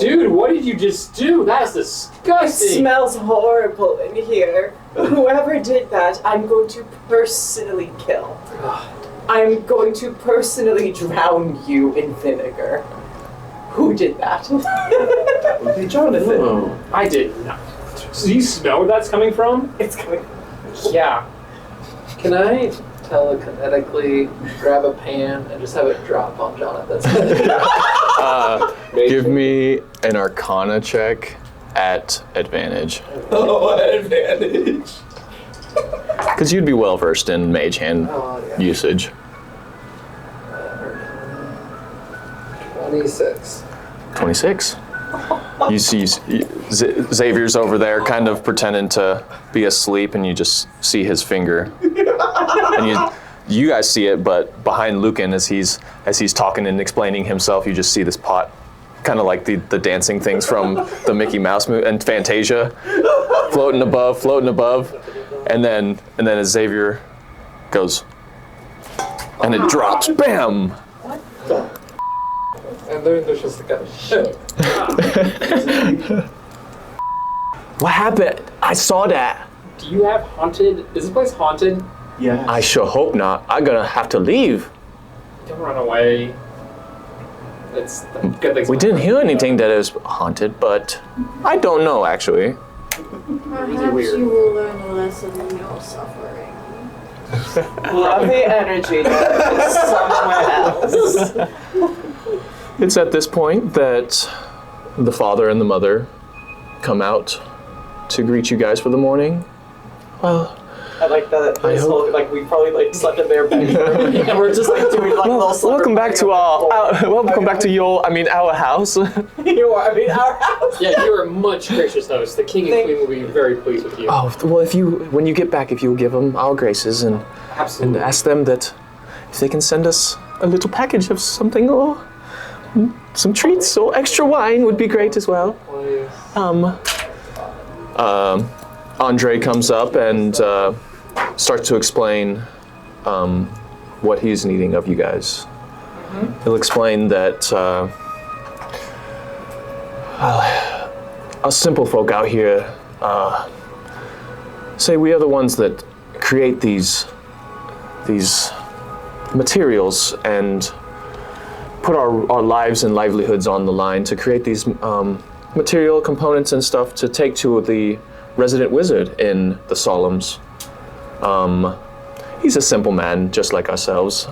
Dude, what did you just do? That is
It
disgusting.
smells horrible in here. Whoever did that, I'm going to personally kill. I'm going to personally drown you in vinegar. Who did that?
hey, Jonathan.
I did not. Do you smell where that's coming from?
It's coming.
Yeah.
Can I telekinetically grab a pan and just have it drop on Jonathan's head?
Give me an Arcana check at advantage,
Oh, advantage.
because you'd be well versed in mage hand
Oh, yeah.
usage.
26.
26. You see Xavier's over there kind of pretending to be asleep, and you just see his finger. And you guys see it, but behind Lucan, as he's talking and explaining himself, you just see this pot, kind of like the dancing things from the Mickey Mouse movie and Fantasia, floating above, and then as Xavier goes, and it drops, bam!
And there's just like a shit.
What happened? I saw that.
Do you have haunted? Is this place haunted?
Yeah.
I sure hope not. I'm gonna have to leave.
Don't run away. It's good things.
We didn't hear anything that is haunted, but I don't know actually.
Perhaps
weird.
you will learn a lesson in your suffering.
Love the energy. Somewhere else.
It's at this point that the father and the mother come out to greet you guys for the morning. Well,
I like that.
I
This
hope-
whole, like we probably like slept in their bedroom, and we're just like doing like little. slumber
welcome back
party
to
on the
welcome back to our house.
floor. Our house.
Yeah, you're a much gracious host. The king and queen will be very pleased with you.
Oh, well, when you get back, if you'll give them our graces and
Absolutely.
ask them that if they can send us a little package of something or some treats or extra wine would be great as well.
Please.
Andre comes up and starts to explain what he's needing of you guys. He'll explain that us simple folk out here say we are the ones that create these materials and put our lives and livelihoods on the line to create these material components and stuff to take to the resident wizard in the Solemns. He's a simple man, just like ourselves.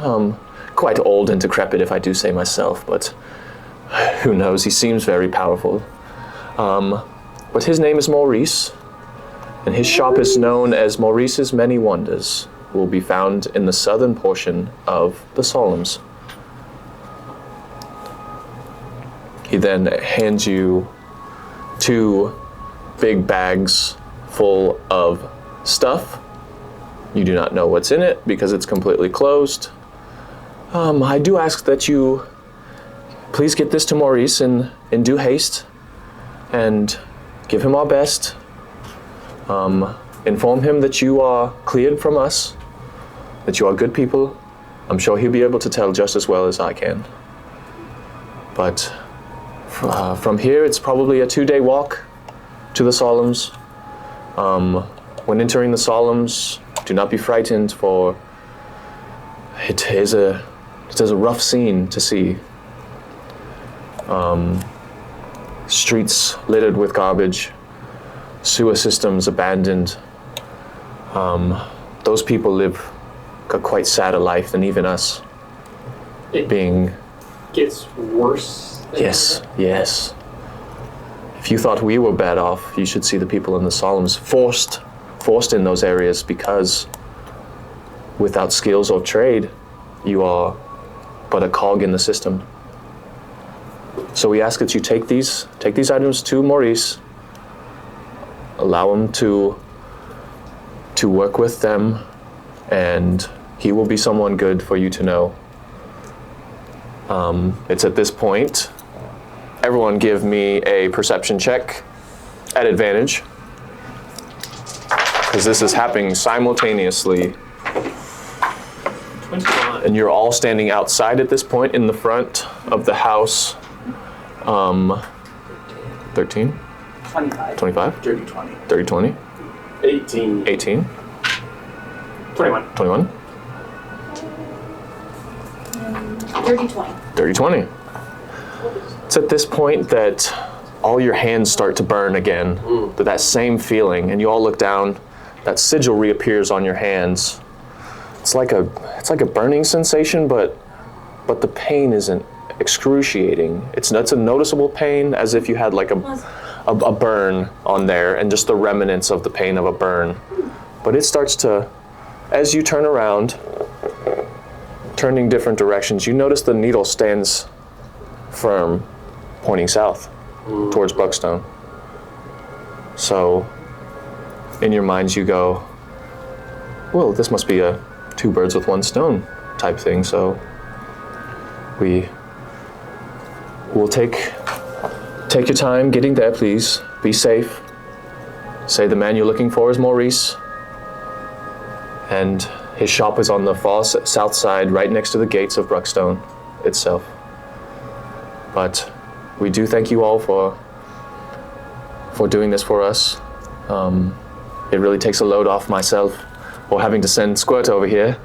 Quite old and decrepit, if I do say myself, but who knows, he seems very powerful. But his name is Maurice, and his shop is known as Maurice's Many Wonders, will be found in the southern portion of the Solemns. He then hands you 2 big bags full of stuff. You do not know what's in it because it's completely closed. I do ask that you please get this to Maurice in due haste and give him our best. Inform him that you are cleared from us, that you are good people. I'm sure he'll be able to tell just as well as I can. But from here, it's probably a 2-day walk to the Solemns. When entering the Solemns, do not be frightened, for it is a rough scene to see. Streets littered with garbage, sewer systems abandoned. Those people live a quite sadder life than even us.
It gets worse.
Yes. If you thought we were bad off, you should see the people in the Solemns forced in those areas because without skills or trade, you are but a cog in the system. So we ask that you take these items to Maurice, allow him to work with them, and he will be someone good for you to know. It's at this point, everyone give me a perception check at advantage, because this is happening simultaneously.
21.
And you're all standing outside at this point in the front of the house. 13?
25.
25?
Dirty 20.
30, 20?
18.
18?
21.
21?
30, 20.
30, 20. It's at this point that all your hands start to burn again, that same feeling, and you all look down, that sigil reappears on your hands. It's like a burning sensation, but the pain isn't excruciating. It's a noticeable pain, as if you had like a burn on there, and just the remnants of the pain of a burn. But it starts to, as you turn around, turning different directions, you notice the needle stands firm, pointing south towards Buckstone. So in your minds you go, well, this must be a 2 birds with 1 stone type thing, so we will take your time getting there, please. Be safe. Say the man you're looking for is Maurice, and his shop is on the far south side, right next to the gates of Buckstone itself. But we do thank you all for doing this for us. It really takes a load off myself for having to send Squirt over here,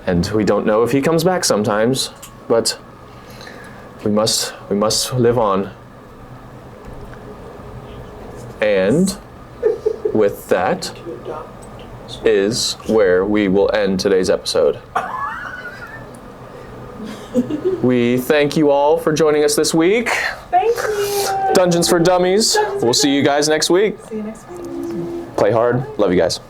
and we don't know if he comes back sometimes, but we must live on. And with that is where we will end today's episode. We thank you all for joining us this week.
Thank you.
Dungeons for Dummies. We'll see you guys next week.
See you next week.
Play hard. Love you guys.